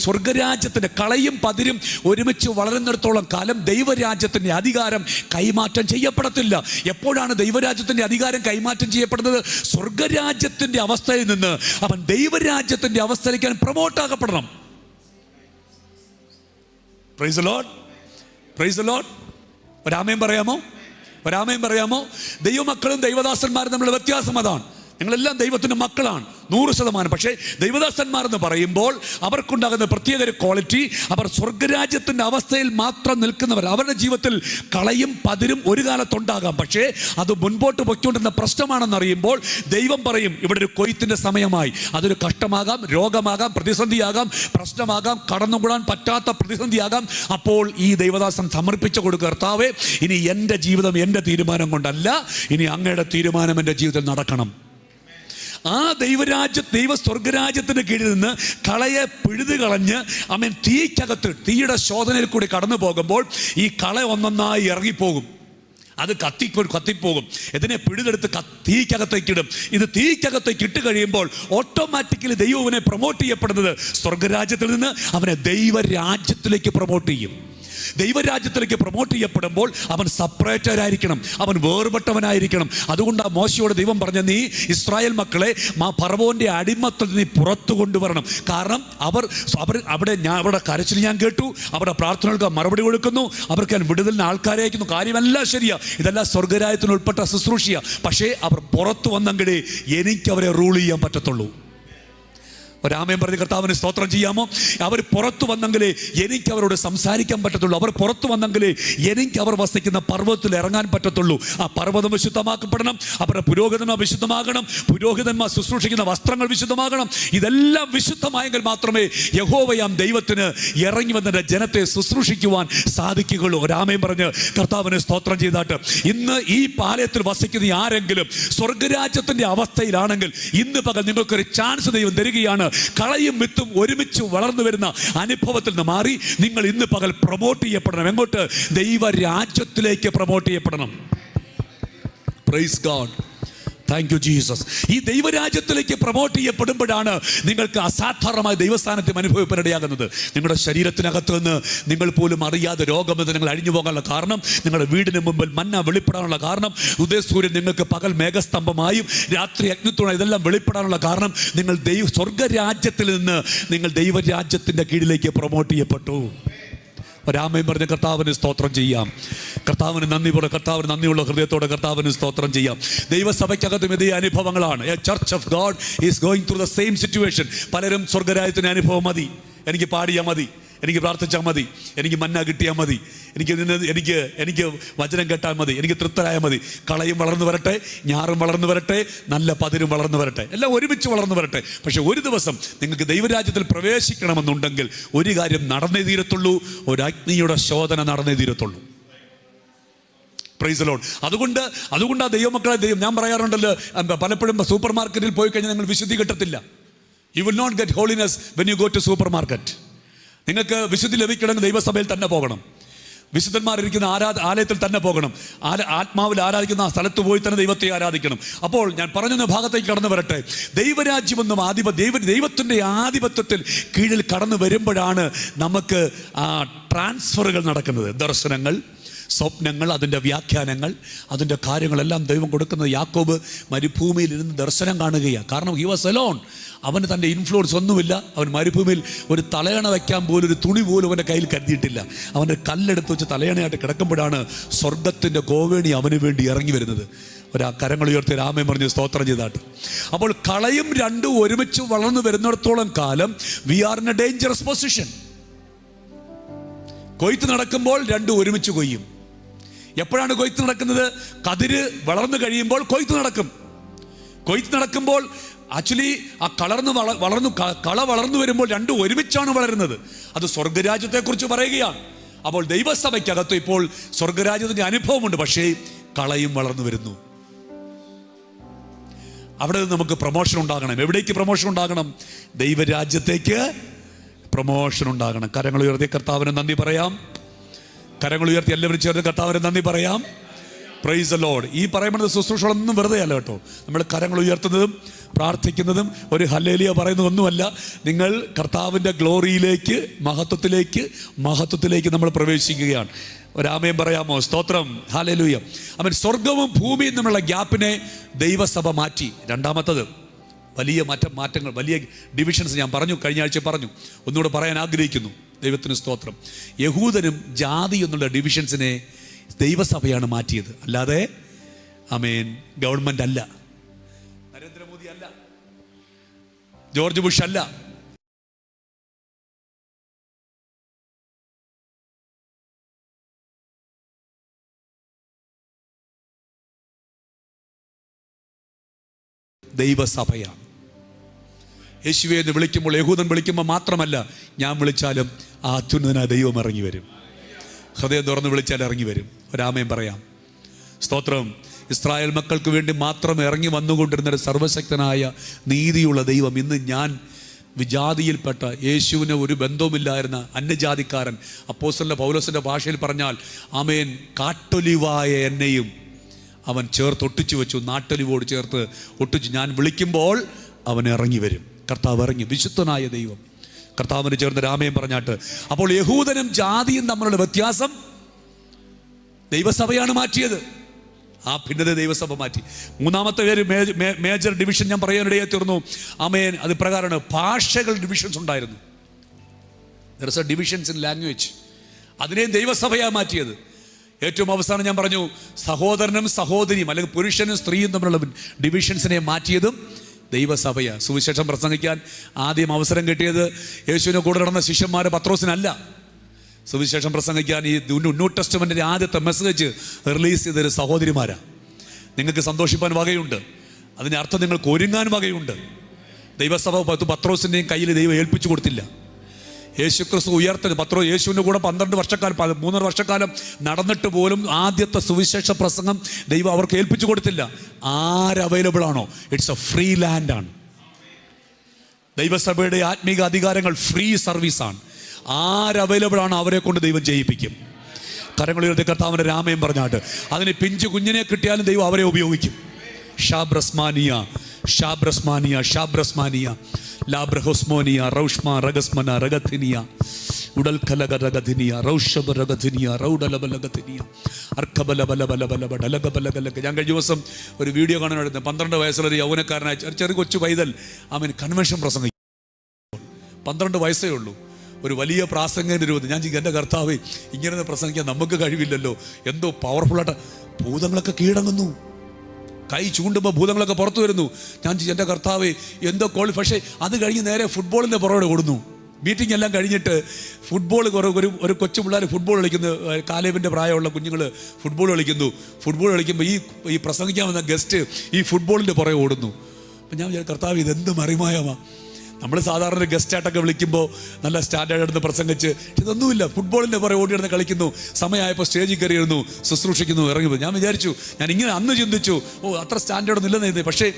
സ്വർഗരാജ്യത്തിൻ്റെ കളയും പതിരും ഒരുമിച്ച് വളരുന്നിടത്തോളം കാലം ദൈവരാജ്യത്തിൻ്റെ അധികാരം കൈമാറ്റം ചെയ്യപ്പെടത്തില്ല. എപ്പോഴാണ് ദൈവരാജ്യത്തിൻ്റെ അധികാരം കൈമാറ്റം ചെയ്യപ്പെടുന്നത്? സ്വർഗരാജ്യത്തിൻ്റെ അവസ്ഥയിൽ നിന്ന് അവൻ ദൈവരാജ്യത്തിൻ്റെ അവസ്ഥയിലേക്ക് പ്രൊമോട്ട് ആകപ്പെടണം. Praise the lord, praise the lord. ഒരാമേൻ പറയാമോ? ഒരാമേൻ പറയാമോ? ദൈവമക്കളും ദൈവദാസന്മാരും തമ്മിലുള്ള വ്യത്യാസം അതാണ്. ഞങ്ങളെല്ലാം ദൈവത്തിൻ്റെ മക്കളാണ് 100%. പക്ഷേ ദൈവദാസന്മാരെന്ന് പറയുമ്പോൾ അവർക്കുണ്ടാകുന്ന പ്രത്യേക ഒരു ക്വാളിറ്റി, അവർ സ്വർഗരാജ്യത്തിൻ്റെ അവസ്ഥയിൽ മാത്രം നിൽക്കുന്നവർ. അവരുടെ ജീവിതത്തിൽ കളയും പതിരും ഒരു കാലത്തുണ്ടാകാം, പക്ഷേ അത് മുൻപോട്ട് പൊയ്ക്കൊണ്ടിരുന്ന പ്രശ്നമാണെന്നറിയുമ്പോൾ ദൈവം പറയും, ഇവിടെ ഒരു കൊയ്ത്തിൻ്റെ സമയമായി. അതൊരു കഷ്ടമാകാം, രോഗമാകാം, പ്രതിസന്ധിയാകാം, പ്രശ്നമാകാം, കടന്നുകൂടാൻ പറ്റാത്ത പ്രതിസന്ധിയാകാം. അപ്പോൾ ഈ ദൈവദാസൻ സമർപ്പിച്ചു കൊടുക്കുക, കർത്താവേ, ഇനി എൻ്റെ ജീവിതം എൻ്റെ തീരുമാനം കൊണ്ടല്ല, ഇനി അങ്ങയുടെ തീരുമാനം എൻ്റെ ജീവിതത്തിൽ നടക്കണം. ആ ദൈവ സ്വർഗരാജ്യത്തിന് കീഴിൽ നിന്ന് കളയെ പിഴുതു കളഞ്ഞ് അവൻ തീക്കകത്ത്, തീയുടെ ശോധനയിൽ കൂടി കടന്നു പോകുമ്പോൾ ഈ കള ഒന്നൊന്നായി ഇറങ്ങിപ്പോകും. അത് കത്തിപ്പോകും. ഇതിനെ പിഴുതെടുത്ത് തീക്കകത്തേക്ക് ഇടും. ഇത് തീക്കകത്തേക്ക് ഇട്ട് കഴിയുമ്പോൾ ഓട്ടോമാറ്റിക്കലി ദൈവം അവനെ പ്രൊമോട്ട് ചെയ്യപ്പെടുന്നത് സ്വർഗരാജ്യത്തിൽ നിന്ന് അവനെ ദൈവരാജ്യത്തിലേക്ക് പ്രൊമോട്ട് ചെയ്യും. ദൈവരാജ്യത്തിലേക്ക് പ്രൊമോട്ട് ചെയ്യപ്പെടുമ്പോൾ അവൻ സെപ്പറേറ്റഡ് ആയിരിക്കണം, അവൻ വേർപെട്ടവനായിരിക്കണം. അതുകൊണ്ടാണ് മോശയോട് ദൈവം പറഞ്ഞ, നീ ഇസ്രായേൽ മക്കളെ ഫറവോന്റെ അടിമത്തിൽ നീ പുറത്തു കൊണ്ടുവരണം. കാരണം അവരുടെ കരച്ചിൽ ഞാൻ കേട്ടു, അവരുടെ പ്രാർത്ഥനകൾക്ക് മറുപടി കൊടുക്കുന്നു, അവർക്ക് ഞാൻ വിടുതലിന് ആൾക്കാരെ അയക്കുന്നു. കാര്യമെല്ലാം ശരിയാ, ഇതെല്ലാം സ്വർഗരാജ്യത്തിന് ഉൾപ്പെട്ട ശുശ്രൂഷയാ. പക്ഷേ അവർ പുറത്തു വന്നെങ്കിലേ എനിക്ക് അവരെ റൂൾ ചെയ്യാൻ പറ്റത്തുള്ളൂ. ഒരാമേൻ പറഞ്ഞ് കർത്താവിന് സ്തോത്രം ചെയ്യാമോ? അവർ പുറത്തു വന്നെങ്കിലേ എനിക്ക് അവരോട് സംസാരിക്കാൻ പറ്റത്തുള്ളൂ. അവർ പുറത്തു വന്നെങ്കിലേ എനിക്ക് അവർ വസിക്കുന്ന പർവ്വതത്തിൽ ഇറങ്ങാൻ പറ്റത്തുള്ളൂ. ആ പർവ്വതം വിശുദ്ധമാക്കപ്പെടണം, അവരുടെ പുരോഹിതന്മാർ വിശുദ്ധമാകണം, പുരോഹിതന്മാർ ശുശ്രൂഷിക്കുന്ന വസ്ത്രങ്ങൾ വിശുദ്ധമാകണം. ഇതെല്ലാം വിശുദ്ധമായെങ്കിൽ മാത്രമേ യഹോവയാം ദൈവത്തിന് ഇറങ്ങി വന്ന ജനത്തെ ശുശ്രൂഷിക്കുവാൻ സാധിക്കുകയുള്ളൂ. ഒരാമേൻ പറഞ്ഞ് കർത്താവിന് സ്തോത്രം ചെയ്താട്ട്, ഇന്ന് ഈ പാലയത്തിൽ വസിക്കുന്ന ആരെങ്കിലും സ്വർഗരാജ്യത്തിന്റെ അവസ്ഥയിലാണെങ്കിൽ ഇന്ന് പകൽ നിങ്ങൾക്കൊരു ചാൻസ് ദൈവം തരികയാണ്. കളയും വിത്തും ഒരുമിച്ച് വളർന്നു വരുന്ന അനുഭവത്തിൽ നിന്ന് മാറി നിങ്ങൾ ഇന്ന് പകൽ പ്രൊമോട്ട് ചെയ്യപ്പെടണം. എങ്ങോട്ട്? ദൈവരാജ്യത്തിലേക്ക് പ്രൊമോട്ട് ചെയ്യപ്പെടണം. Praise God, thank you Jesus. ഈ ദൈവരാജ്യത്തിലേക്ക് പ്രൊമോട്ട് ചെയ്യപ്പെടുമ്പോഴാണ് നിങ്ങൾക്ക് അസാധാരണമായ ദൈവസ്ഥാനത്തെ അനുഭവപ്പെടാകുന്നത്. നിങ്ങളുടെ ശരീരത്തിനകത്ത് നിന്ന് നിങ്ങൾ പോലും അറിയാതെ രോഗമെന്ന് നിങ്ങൾ അഴിഞ്ഞു പോകാനുള്ള കാരണം, നിങ്ങളുടെ വീടിന് മുമ്പിൽ മന്ന വെളിപ്പെടാനുള്ള കാരണം, ഉദയസൂര്യൻ നിങ്ങൾക്ക് പകൽ മേഘസ്തംഭമായും രാത്രി അഗ്നിത്തോളം ഇതെല്ലാം വെളിപ്പെടാനുള്ള കാരണം, നിങ്ങൾ സ്വർഗരാജ്യത്തിൽ നിന്ന് നിങ്ങൾ ദൈവരാജ്യത്തിൻ്റെ കീഴിലേക്ക് പ്രൊമോട്ട് ചെയ്യപ്പെട്ടു. ഒരാമയും പറഞ്ഞ കർത്താവിന് സ്തോത്രം ചെയ്യാം. കർത്താവിന് കർത്താവിന് നന്ദിയുള്ള ഹൃദയത്തോടെ കർത്താവിന് സ്തോത്രം ചെയ്യാം. ദൈവസഭയ്ക്കകത്തും ഇതേ അനുഭവങ്ങളാണ്. A church of God is going through the same situation. പലരും സ്വർഗരാജ്യത്തിൻ്റെ അനുഭവം മതി, എനിക്ക് പാടിയാൽ മതി, എനിക്ക് പ്രാർത്ഥിച്ചാൽ മതി, എനിക്ക് മന്ന കിട്ടിയാൽ മതി, എനിക്ക് വചനം കേട്ടാൽ മതി, എനിക്ക് തൃപ്തരായാൽ മതി. കളയും വളർന്നു വരട്ടെ, ഞാറും വളർന്നു വരട്ടെ, നല്ല പതിരും വളർന്നു വരട്ടെ, എല്ലാം ഒരുമിച്ച് വളർന്നു വരട്ടെ. പക്ഷെ ഒരു ദിവസം നിങ്ങൾക്ക് ദൈവരാജ്യത്തിൽ പ്രവേശിക്കണമെന്നുണ്ടെങ്കിൽ ഒരു കാര്യം നടന്നേ തീരത്തുള്ളൂ, ഒരു അഗ്നിയുടെ ശോധന നടന്നേ തീരത്തുള്ളൂ. Price the Lord. അതുകൊണ്ട് ആ ദൈവമക്കളെ ഞാൻ പറയാറുണ്ടല്ലോ, പലപ്പോഴും സൂപ്പർ മാർക്കറ്റിൽ പോയി കഴിഞ്ഞാൽ നിങ്ങൾ വിശുദ്ധി കിട്ടത്തില്ല. You will not get holiness when you go to supermarket. നിങ്ങൾക്ക് വിശുദ്ധി ലഭിക്കണമെങ്കിൽ ദൈവസഭയിൽ തന്നെ പോകണം, വിശുദ്ധന്മാരിരിക്കുന്ന ആലയത്തിൽ തന്നെ പോകണം, ആത്മാവിൽ ആരാധിക്കുന്ന ആ സ്ഥലത്ത് പോയി തന്നെ ദൈവത്തെ ആരാധിക്കണം. അപ്പോൾ ഞാൻ പറഞ്ഞ ഭാഗത്തേക്ക് കടന്നു വരട്ടെ. ദൈവരാജ്യമെന്നും ദൈവത്തിൻ്റെ ആധിപത്യത്തിൽ കീഴിൽ കടന്നു വരുമ്പോഴാണ് നമുക്ക് ട്രാൻസ്ഫറുകൾ നടക്കുന്നത്. ദർശനങ്ങൾ, സ്വപ്നങ്ങൾ, അതിൻ്റെ വ്യാഖ്യാനങ്ങൾ, അതിൻ്റെ കാര്യങ്ങളെല്ലാം ദൈവം കൊടുക്കുന്നത്. യാക്കോബ് മരുഭൂമിയിൽ ഇരുന്ന് ദർശനം കാണുകയാണ്. കാരണം ഹി വാസ് അലോൺ. അവന് തൻ്റെ ഇൻഫ്ലുവൻസ് ഒന്നുമില്ല. അവൻ മരുഭൂമിയിൽ ഒരു തലയണ വയ്ക്കാൻ പോലും ഒരു തുണി പോലും അവൻ്റെ കയ്യിൽ കരുതിയിട്ടില്ല. അവൻ്റെ കല്ലെടുത്ത് വെച്ച് തലയണയായിട്ട് കിടക്കുമ്പോഴാണ് സ്വർഗത്തിൻ്റെ ഗോവേണി അവന് വേണ്ടി ഇറങ്ങി വരുന്നത്. കരങ്ങൾ ഉയർത്തി രാമൻ പറഞ്ഞ് സ്തോത്രം ചെയ്താട്ട്. അപ്പോൾ കളയും രണ്ടും ഒരുമിച്ച് വളർന്നു വരുന്നിടത്തോളം കാലം we are in a dangerous position. കൊയ്ത്ത് നടക്കുമ്പോൾ രണ്ടും ഒരുമിച്ച് കൊയ്യും. എപ്പോഴാണ് കൊയ്ത്ത് നടക്കുന്നത്? കതിര് വളർന്നു കഴിയുമ്പോൾ കൊയ്ത്ത് നടക്കും. കൊയ്ത്ത് നടക്കുമ്പോൾ ആക്ച്വലി ആ കള വളർന്നു വരുമ്പോൾ രണ്ടും ഒരുമിച്ചാണ് വളരുന്നത്. അത് സ്വർഗരാജ്യത്തെക്കുറിച്ച് പറയുകയാണ്. അപ്പോൾ ദൈവസഭയ്ക്കകത്ത് ഇപ്പോൾ സ്വർഗരാജ്യത്തിൻ്റെ അനുഭവമുണ്ട്, പക്ഷേ കളയും വളർന്നു വരുന്നു. അവിടെ നിന്ന് നമുക്ക് പ്രൊമോഷൻ ഉണ്ടാകണം. എവിടേക്ക് പ്രൊമോഷൻ ഉണ്ടാകണം? ദൈവരാജ്യത്തേക്ക് പ്രൊമോഷൻ ഉണ്ടാകണം. കരങ്ങൾ ഉയർത്തി കർത്താവിന് നന്ദി പറയാം. കരങ്ങൾ ഉയർത്തി എല്ലാവരും ചേർന്ന് കർത്താവിന് നന്ദി പറയാം. Price the Lord. ഈ പറയുന്നത് ശുശ്രൂഷകളൊന്നും വെറുതെ അല്ല കേട്ടോ. നമ്മൾ കരങ്ങൾ ഉയർത്തുന്നതും പ്രാർത്ഥിക്കുന്നതും ഒരു ഹല്ലേലൂയ പറയുന്നതൊന്നുമല്ല. നിങ്ങൾ കർത്താവിൻ്റെ ഗ്ലോറിയിലേക്ക്, മഹത്വത്തിലേക്ക് നമ്മൾ പ്രവേശിക്കുകയാണ്. ഒരാമയം പറയാമോ? സ്തോത്രം, ഹല്ലേലൂയ. അവൻ സ്വർഗവും ഭൂമിയും തമ്മിലുള്ള ഗ്യാപ്പിനെ ദൈവസഭ മാറ്റി. രണ്ടാമത്തത് വലിയ മാറ്റങ്ങൾ, വലിയ ഡിവിഷൻസ് ഞാൻ പറഞ്ഞു, കഴിഞ്ഞ ആഴ്ച പറഞ്ഞു, ഒന്നുകൂടെ പറയാൻ ആഗ്രഹിക്കുന്നു. ദൈവത്തിന് സ്തോത്രം. യഹൂദനും ജാതി എന്നുള്ള ഡിവിഷൻസിനെ ദൈവസഭയാണ് മാറ്റിയത്, അല്ലാതെ ഗവൺമെന്റ് അല്ല, നരേന്ദ്രമോദി അല്ല, ജോർജ് ബുഷ് അല്ല. ദൈവസഭയാണ്. യേശുവെ എന്ന് വിളിക്കുമ്പോൾ, യഹൂദൻ വിളിക്കുമ്പോൾ മാത്രമല്ല, ഞാൻ വിളിച്ചാലും ആ അത്യുന്നതനായ ദൈവം ഇറങ്ങി വരും. ഹൃദയം തുറന്ന് വിളിച്ചാൽ ഇറങ്ങി വരും. ഒരാമയം പറയാം. സ്തോത്രം. ഇസ്രായേൽ മക്കൾക്ക് വേണ്ടി മാത്രം ഇറങ്ങി വന്നുകൊണ്ടിരുന്ന സർവശക്തനായ നീതിയുള്ള ദൈവം ഇന്ന് ഞാൻ വിജാതിയിൽപ്പെട്ട, യേശുവിന് ഒരു ബന്ധവുമില്ലായിരുന്ന അന്യജാതിക്കാരൻ, അപ്പോസ്തലൻ പൗലോസിൻ്റെ ഭാഷയിൽ പറഞ്ഞാൽ കാട്ടൊലിവായ എന്നെയും അവൻ ഒട്ടിച്ചു വെച്ചു. നാട്ടൊലിവോട് ചേർത്ത് ഒട്ടിച്ചു. ഞാൻ വിളിക്കുമ്പോൾ അവൻ ഇറങ്ങി വരും. കർത്താവ് ഇറങ്ങി, വിശുദ്ധനായ ദൈവം കർത്താവിന് ചേർന്ന് രാമയം പറഞ്ഞാട്ട്. അപ്പോൾ യഹൂദനും ജാതിയും തമ്മിലുള്ള വ്യത്യാസം ദൈവസഭയാണ് മാറ്റിയത്. ആ ഭിന്നത ദൈവസഭ മാറ്റി. മൂന്നാമത്തെ മേജർ ഡിവിഷൻ ഞാൻ പറയാനിടയായി തീർന്നു. അത് പ്രകാരമാണ് ഭാഷകൾ ഡിവിഷൻസ് ഉണ്ടായിരുന്നു. There is A divisions in language. അതിനെയും ദൈവസഭയാണ് മാറ്റിയത്. ഏറ്റവും അവസാനം ഞാൻ പറഞ്ഞു, സഹോദരനും സഹോദരിയും അല്ലെങ്കിൽ പുരുഷനും സ്ത്രീയും തമ്മിലുള്ള ഡിവിഷൻസിനെ മാറ്റിയതും ദൈവസഭയാണ്. സുവിശേഷം പ്രസംഗിക്കാൻ ആദ്യം അവസരം കിട്ടിയത് യേശുവിനെ കൂടെ നടന്ന ശിഷ്യന്മാർ പത്രോസിനല്ല. സുവിശേഷം പ്രസംഗിക്കാൻ ഈ ന്യൂ ടെസ്റ്റ്മെന്റിന്റെ ആദ്യത്തെ മെസ്സേജ് റിലീസ് ചെയ്തൊരു സഹോദരിമാരാണ്. നിങ്ങൾക്ക് സന്തോഷിപ്പാൻ വകയുണ്ട്, അതിൻ്റെ അർത്ഥം നിങ്ങൾക്ക് ഒരുങ്ങാൻ വകയുണ്ട്. ദൈവസഭ പത്രോസിൻ്റെയും കയ്യിൽ ദൈവം ഏൽപ്പിച്ചു കൊടുത്തില്ല. യേശുക്രിസ്തു ഉയർത്തത് യേശുവിൻ്റെ കൂടെ 3.5 വർഷക്കാലം നടന്നിട്ട് പോലും ആദ്യത്തെ സുവിശേഷ പ്രസംഗം ദൈവം അവർക്ക് ഏൽപ്പിച്ചു കൊടുത്തില്ല. അവൈലബിൾ ആണോ? ഇറ്റ്സ് എ ഫ്രീ ലാൻഡാണ്. ദൈവസഭയുടെ ആത്മീക അധികാരങ്ങൾ ഫ്രീ സർവീസാണ്. അവൈലബിൾ ആണ്, അവരെ കൊണ്ട് ദൈവം ചെയ്യിപ്പിക്കും. കരങ്ങളുയർത്തി കർത്താവിൻ്റെ രാമയം പറഞ്ഞാട്ട് അതിന് പിഞ്ചു കുഞ്ഞിനെ കിട്ടിയാലും ദൈവം അവരെ ഉപയോഗിക്കും. ഷാബ്രസ്മാനിയ ലാബ്രഹോസ്മോനിയ റൗഷ്മ റഗസ്മന റഗഥിനിയ ഉടൽഖലഗ റഗഥിനിയ റൗഷബ റഗഥിനിയ റൗഡലബലഗഥിനിയ അർക്കബലബലബലബലബലഗബലഗലഗ. ഞാൻ കഴിഞ്ഞ ദിവസം ഒരു വീഡിയോ കാണാനായിരുന്നു. 12 വയസ്സുള്ള ഒരു യൗവനക്കാരനായ ചെറിയ കൊച്ചു പൈതൽ കൺവെൻഷൻ പ്രസംഗിക്കും. 12 വയസ്സേ ഉള്ളൂ. ഒരു വലിയ പ്രാസംഗികൻ്റെ രൂപത്തിൽ ഞാൻ എൻ്റെ കർത്താവേ, ഇങ്ങനെ പ്രസംഗിക്കാൻ നമുക്ക് കഴിവില്ലല്ലോ, എന്തോ പവർഫുള്ളായിട്ട് ഭൂതങ്ങളൊക്കെ കീഴടങ്ങുന്നു. കൈ ചൂണ്ടുമ്പോൾ ഭൂതങ്ങളൊക്കെ പുറത്തു വരുന്നു. ഞാൻ എൻ്റെ കർത്താവേ എന്തോ പക്ഷേ അത് കഴിഞ്ഞ് നേരെ ഫുട്ബോളിൻ്റെ പുറകെ ഓടുന്നു. മീറ്റിംഗ് എല്ലാം കഴിഞ്ഞിട്ട് ഫുട്ബോൾ ഒരു കൊച്ചു പിള്ളേർ ഫുട്ബോൾ കളിക്കുന്നു. കാലേബിൻ്റെ പ്രായമുള്ള കുഞ്ഞുങ്ങൾ ഫുട്ബോൾ കളിക്കുമ്പോൾ ഈ പ്രസംഗിക്കാൻ വന്ന ഗസ്റ്റ് ഈ ഫുട്ബോളിൻ്റെ പുറകെ ഓടുന്നു. അപ്പം ഞാൻ കർത്താവ് ഇതെന്ത് മറിമായമാണ്. നമ്മൾ സാധാരണ ഒരു ഗസ്റ്റായിട്ടൊക്കെ വിളിക്കുമ്പോൾ നല്ല സ്റ്റാൻഡേർഡ് എടുത്ത് പ്രസംഗിച്ച്, ഇതൊന്നുമില്ല. ഫുട്ബോളിൻ്റെ പുറകെ ഓടിയിടുന്ന് കളിക്കുന്നു. സമയമായപ്പോൾ സ്റ്റേജിൽ കയറിയിരുന്നു, ശുശ്രൂഷിക്കുന്നു, ഇറങ്ങുമ്പോൾ ഞാൻ വിചാരിച്ചു, ഞാൻ ഇങ്ങനെ അന്ന് ചിന്തിച്ചു, അത്ര സ്റ്റാൻഡേർഡൊന്നും ഇല്ലെന്ന്. പക്ഷേ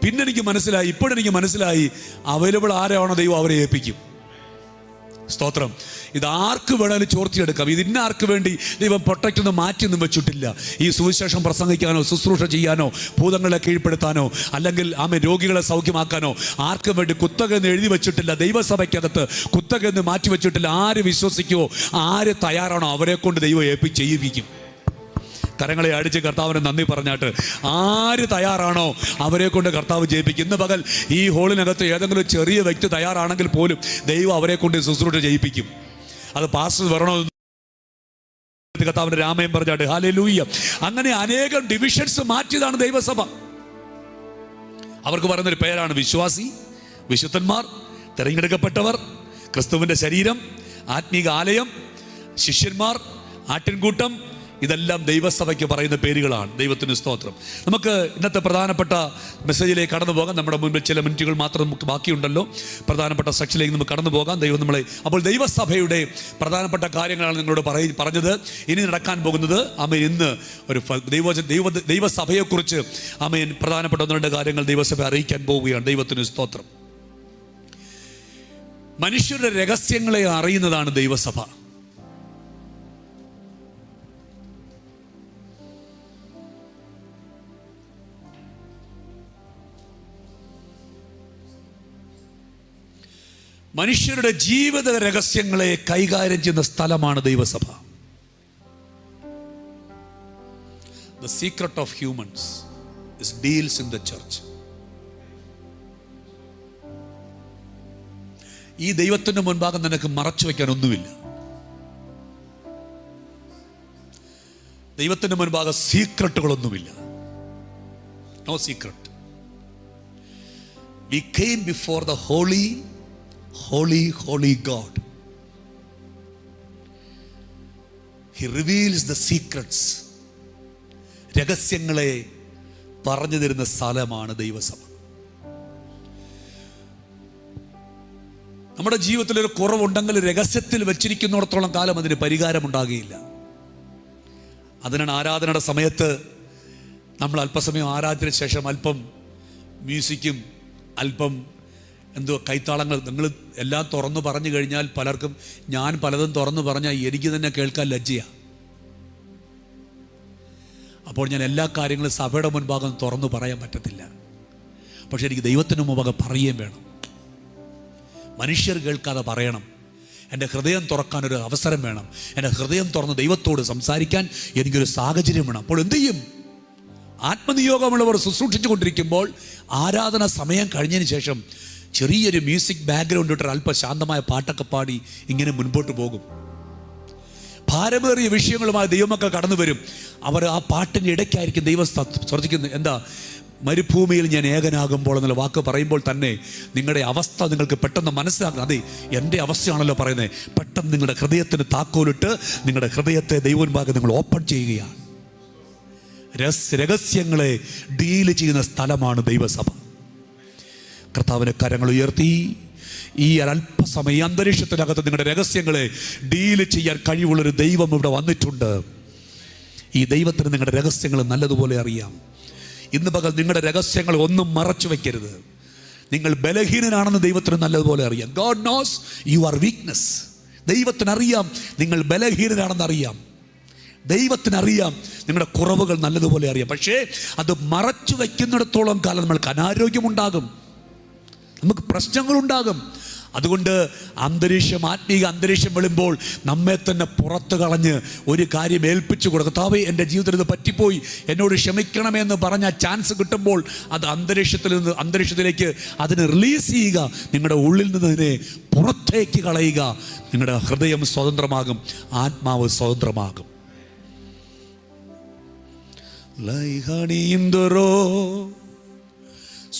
പിന്നെനിക്ക് മനസ്സിലായി, ഇപ്പോഴെനിക്ക് മനസ്സിലായി, അവൈലബിൾ ആരാണോ ദൈവം അവരെ ഏൽപ്പിക്കും. സ്തോത്രം. ഇതാർക്ക് വേണമെങ്കിലും ചോർത്തിയെടുക്കാം. ഇതിന്ന ആർക്ക് വേണ്ടി ദൈവം പ്രൊട്ടക്റ്റ് ഒന്നും മാറ്റിയൊന്നും വെച്ചിട്ടില്ല. ഈ സുവിശേഷം പ്രസംഗിക്കാനോ ശുശ്രൂഷ ചെയ്യാനോ ഭൂതങ്ങളെ കീഴ്പ്പെടുത്താനോ അല്ലെങ്കിൽ രോഗികളെ സൗഖ്യമാക്കാനോ ആർക്കും വേണ്ടി കുത്തകെന്ന് എഴുതി വെച്ചിട്ടില്ല. ദൈവസഭയ്ക്കകത്ത് കുത്തകെന്ന് മാറ്റി വെച്ചിട്ടില്ല. ആര് വിശ്വസിക്കുമോ, ആര് തയ്യാറാണോ അവരെ കൊണ്ട് ദൈവം ചെയ്യിപ്പിക്കും. കരങ്ങളെ അടിച്ച് കർത്താവിന് നന്ദി പറഞ്ഞാട്ട് ആര് തയ്യാറാണോ അവരെ കൊണ്ട് കർത്താവ് ജയിപ്പിക്കും. ഇന്ന് പകൽ ഈ ഹോളിനകത്ത് ഏതെങ്കിലും ചെറിയ വ്യക്തി തയ്യാറാണെങ്കിൽ പോലും ദൈവം അവരെ കൊണ്ട് ശുശ്രൂഷ ചെയ്യിപ്പിക്കും. അത് പാസ്റ്റർ വരണോ കർത്താവിന്റെ രാമയം പറഞ്ഞാട്ട്. ഹല്ലേലൂയ. അങ്ങനെ അനേകം ഡിവിഷൻസ് മാറ്റിയതാണ് ദൈവസഭ. അവർക്ക് പറയുന്നൊരു പേരാണ് വിശ്വാസി, വിശുദ്ധന്മാർ, തിരഞ്ഞെടുക്കപ്പെട്ടവർ, ക്രിസ്തുവിന്റെ ശരീരം, ആത്മീക ആലയം, ശിഷ്യന്മാർ, ആട്ടിൻകൂട്ടം. ഇതെല്ലാം ദൈവസഭയ്ക്ക് പറയുന്ന പേരുകളാണ്. ദൈവത്തിന് സ്തോത്രം. നമുക്ക് ഇന്നത്തെ പ്രധാനപ്പെട്ട മെസ്സേജിലേക്ക് കടന്നു പോകാം. നമ്മുടെ മുൻപിൽ ചില മിനിറ്റുകൾ മാത്രം നമുക്ക് ബാക്കിയുണ്ടല്ലോ. പ്രധാനപ്പെട്ട സെക്ഷനിലേക്ക് നമുക്ക് കടന്നു പോകാം. ദൈവം നമ്മളെ അപ്പോൾ ദൈവസഭയുടെ പ്രധാനപ്പെട്ട കാര്യങ്ങളാണ് നിങ്ങളോട് പറഞ്ഞത്. ഇനി നടക്കാൻ പോകുന്നത് ഇന്ന് ഒരു ദൈവസഭയെക്കുറിച്ച് പ്രധാനപ്പെട്ട 1-2 കാര്യങ്ങൾ ദൈവസഭ അറിയിക്കാൻ പോവുകയാണ്. ദൈവത്തിന് സ്തോത്രം. മനുഷ്യരുടെ രഹസ്യങ്ങളെ അറിയുന്നതാണ് ദൈവസഭ. മനുഷ്യരുടെ ജീവിത രഹസ്യങ്ങളെ കൈകാര്യം ചെയ്യുന്ന സ്ഥലമാണ് ദൈവസഭ. The secret of humans is deals in the church. ഈ ദൈവത്തിന്റെ മുൻപാകെ നിനക്ക് മറച്ചു വയ്ക്കാൻ ഒന്നുമില്ല. ദൈവത്തിന്റെ മുൻപാകെ സീക്രട്ടുകളൊന്നുമില്ല. No secret. We came before the holy God. He reveals the secrets. രഹസ്യങ്ങളെ പറഞ്ഞു തരുന്ന സ്ഥലമാണ് ദൈവസഭ. നമ്മുടെ ജീവിതത്തിൽ ഒരു കുറവുണ്ടെങ്കിൽ രഹസ്യത്തിൽ വെച്ചിരിക്കുന്നിടത്തോളം കാലം അതിന് പരിഹാരമുണ്ടാകുകയില്ല. അതിനാണ് ആരാധനയുടെ സമയത്ത് നമ്മൾ അല്പസമയം ആരാധനയ്ക്ക് ശേഷം അല്പം മ്യൂസിക്കും അല്പം കൈത്താളങ്ങൾ നിങ്ങൾ എല്ലാം തുറന്നു പറഞ്ഞു കഴിഞ്ഞാൽ പലർക്കും ഞാൻ പലതും തുറന്നു പറഞ്ഞാൽ എനിക്ക് തന്നെ കേൾക്കാൻ ലജ്ജയാണ്. അപ്പോൾ ഞാൻ എല്ലാ കാര്യങ്ങളും സഭയുടെ മുൻപാകം തുറന്നു പറയാൻ പറ്റത്തില്ല. പക്ഷെ എനിക്ക് ദൈവത്തിന് മുമ്പാകെ പറയുകയും വേണം. മനുഷ്യർ കേൾക്കാതെ പറയണം. എൻ്റെ ഹൃദയം തുറക്കാനൊരു അവസരം വേണം. എൻ്റെ ഹൃദയം തുറന്ന് ദൈവത്തോട് സംസാരിക്കാൻ എനിക്കൊരു സാഹചര്യം വേണം. അപ്പോൾ എന്തു ചെയ്യും? ആത്മനിയോഗമുള്ളവർ ശുശ്രൂഷിച്ചു കൊണ്ടിരിക്കുമ്പോൾ ആരാധന സമയം കഴിഞ്ഞതിന് ശേഷം ചെറിയൊരു മ്യൂസിക് ബാക്ക്ഗ്രൗണ്ട് ഇട്ട് അല്പം ശാന്തമായ പാട്ടൊക്കെ പാടി ഇങ്ങനെ മുൻപോട്ട് പോകും. ഭാരമേറിയ വിഷയങ്ങളുമായി ദൈവമക്കൾ കടന്നു വരും. അവർ ആ പാട്ടിൻ്റെ ഇടയ്ക്കായിരിക്കും ദൈവം ശ്രദ്ധിക്കുന്നത്. മരുഭൂമിയിൽ ഞാൻ ഏകനാകുമ്പോൾ എന്നുള്ള വാക്ക് പറയുമ്പോൾ തന്നെ നിങ്ങളുടെ അവസ്ഥ നിങ്ങൾക്ക് പെട്ടെന്ന് മനസ്സിലാക്കണം. അതെ, എൻ്റെ അവസ്ഥയാണല്ലോ പറയുന്നത്. പെട്ടെന്ന് നിങ്ങളുടെ ഹൃദയത്തിന് താക്കോലിട്ട് നിങ്ങളുടെ ഹൃദയത്തെ ദൈവമുൻപാകെ നിങ്ങൾ ഓപ്പൺ ചെയ്യുകയാണ്. രഹസ്യങ്ങളെ ഡീൽ ചെയ്യുന്ന സ്ഥലമാണ് ദൈവസഭ. കർത്താവിൻ്റെ കരങ്ങൾ ഉയർത്തി ഈ അല്പസമയം ഈ അന്തരീക്ഷത്തിനകത്ത് നിങ്ങളുടെ രഹസ്യങ്ങളെ ഡീൽ ചെയ്യാൻ കഴിവുള്ളൊരു ദൈവം ഇവിടെ വന്നിട്ടുണ്ട്. ഈ ദൈവത്തിന് നിങ്ങളുടെ രഹസ്യങ്ങൾ നല്ലതുപോലെ അറിയാം. ഇന്ന് പകൽ നിങ്ങളുടെ രഹസ്യങ്ങൾ ഒന്നും മറച്ചു വയ്ക്കരുത്. നിങ്ങൾ ബലഹീനനാണെന്ന് ദൈവത്തിന് നല്ലതുപോലെ അറിയാം. God knows your weakness. ദൈവത്തിനറിയാം നിങ്ങൾ ബലഹീനനാണെന്ന് അറിയാം. ദൈവത്തിനറിയാം നിങ്ങളുടെ കുറവുകൾ നല്ലതുപോലെ അറിയാം. പക്ഷേ അത് മറച്ചു വയ്ക്കുന്നിടത്തോളം കാലം നമ്മൾക്ക് അനാരോഗ്യമുണ്ടാകും, നമുക്ക് പ്രശ്നങ്ങളുണ്ടാകും. അതുകൊണ്ട് ആത്മീക അന്തരീക്ഷം വെളുമ്പോൾ നമ്മെ തന്നെ പുറത്ത് കളഞ്ഞ് ഒരു കാര്യം ഏൽപ്പിച്ചു കൊടുക്കുക. കർത്താവേ, എൻ്റെ ജീവിതത്തിൽ ഇത് പറ്റിപ്പോയി, എന്നോട് ക്ഷമിക്കണമെന്ന് പറഞ്ഞ ചാൻസ് കിട്ടുമ്പോൾ അത് അന്തരീക്ഷത്തിലേക്ക് അതിനെ റിലീസ് ചെയ്യുക. നിങ്ങളുടെ ഉള്ളിൽ നിന്ന് അതിനെ പുറത്തേക്ക് കളയുക. നിങ്ങളുടെ ഹൃദയം സ്വതന്ത്രമാകും, ആത്മാവ് സ്വതന്ത്രമാകും. Like honey in the road,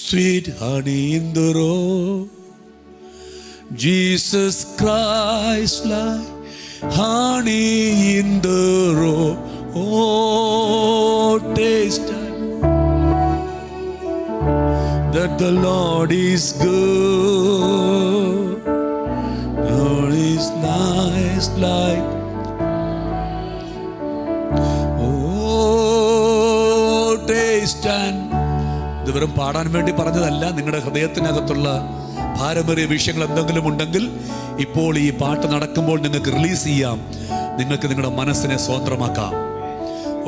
sweet honey in the road, Jesus Christ like honey in the road. Oh, taste that the Lord is good. Lord is nice like ഇത് വെറും പാടാൻ വേണ്ടി പറഞ്ഞതല്ല. നിങ്ങളുടെ ഹൃദയത്തിനകത്തുള്ള ഭാരമേറിയ വിഷയങ്ങൾ എന്തെങ്കിലും ഉണ്ടെങ്കിൽ ഇപ്പോൾ ഈ പാട്ട് നടക്കുമ്പോൾ നിങ്ങൾക്ക് റിലീസ് ചെയ്യാം. നിങ്ങൾക്ക് നിങ്ങളുടെ മനസ്സിനെ സ്വതന്ത്രമാക്കാം.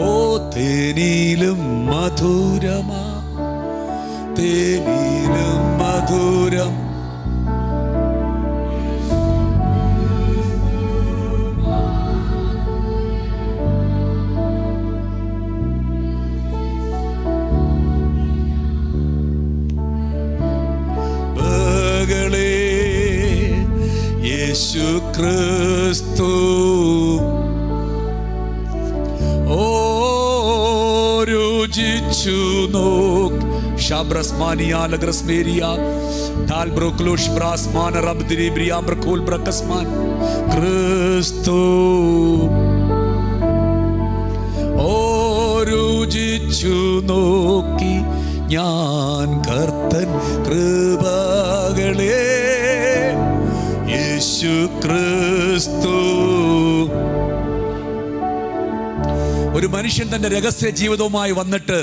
ഓ തേനിലും മധുരമാ, തേനിലും മധുരം യേശു ക്രിസ്തു ഓ രുചിച്ചു നോക്ക് ഷബ്രസ്മാനിയ ലഗ്രസ്മേരിയ താൽബ്രോക്ലോഷ് ബ്രാസ്മാന റബ്ദിരി ബ്രിയാംബ്രകൂൽ ബ്രക്കസ്മാൻ ക്രിസ്തു ഓ രുചിച്ചു നോക്കി ഞാൻ കർത്തൻ കൃപകളെ യേശു ക്രിസ്തു. ഒരു മനുഷ്യൻ തന്റെ രഹസ്യ ജീവിതവുമായി വന്നിട്ട്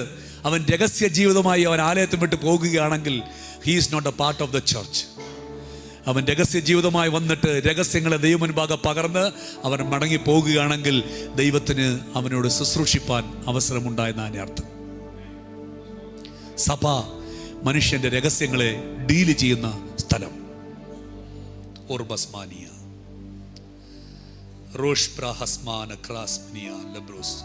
അവൻ രഹസ്യ ജീവിതമായി അവൻ ആലയത്തിൽ വിട്ട് പോകുകയാണെങ്കിൽ he is not a part of the church. അവൻ രഹസ്യ ജീവിതമായി വന്നിട്ട് രഹസ്യങ്ങളെ ദൈവം മുൻപാകെ പകർന്ന് അവൻ മടങ്ങി പോകുകയാണെങ്കിൽ ദൈവത്തിന് അവനോട് ശുശ്രൂഷിപ്പാൻ അവസരമുണ്ടായെന്നാണ് അർത്ഥം. സഭ മനുഷ്യന്റെ രഹസ്യങ്ങളെ ഡീല് ചെയ്യുന്ന സ്ഥലം. ഓർബസ്മാനിയ റോഷ് പ്രഹസ്മാന ക്രാസ്മിയ ലബ്രോസ്.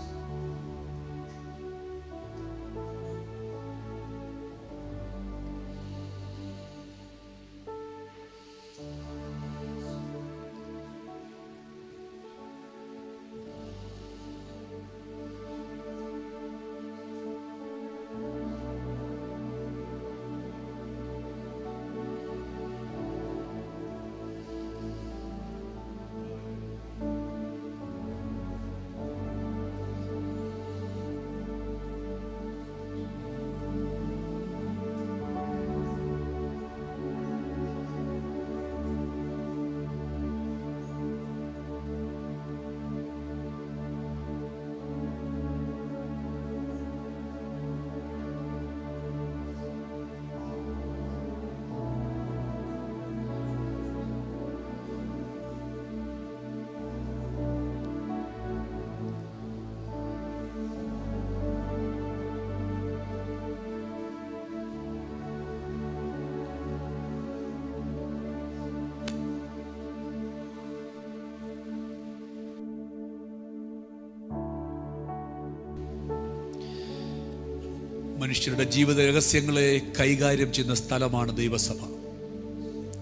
മനുഷ്യരുടെ ജീവിത രഹസ്യങ്ങളെ കൈകാര്യം ചെയ്യുന്ന സ്ഥലമാണ് ദൈവസഭ.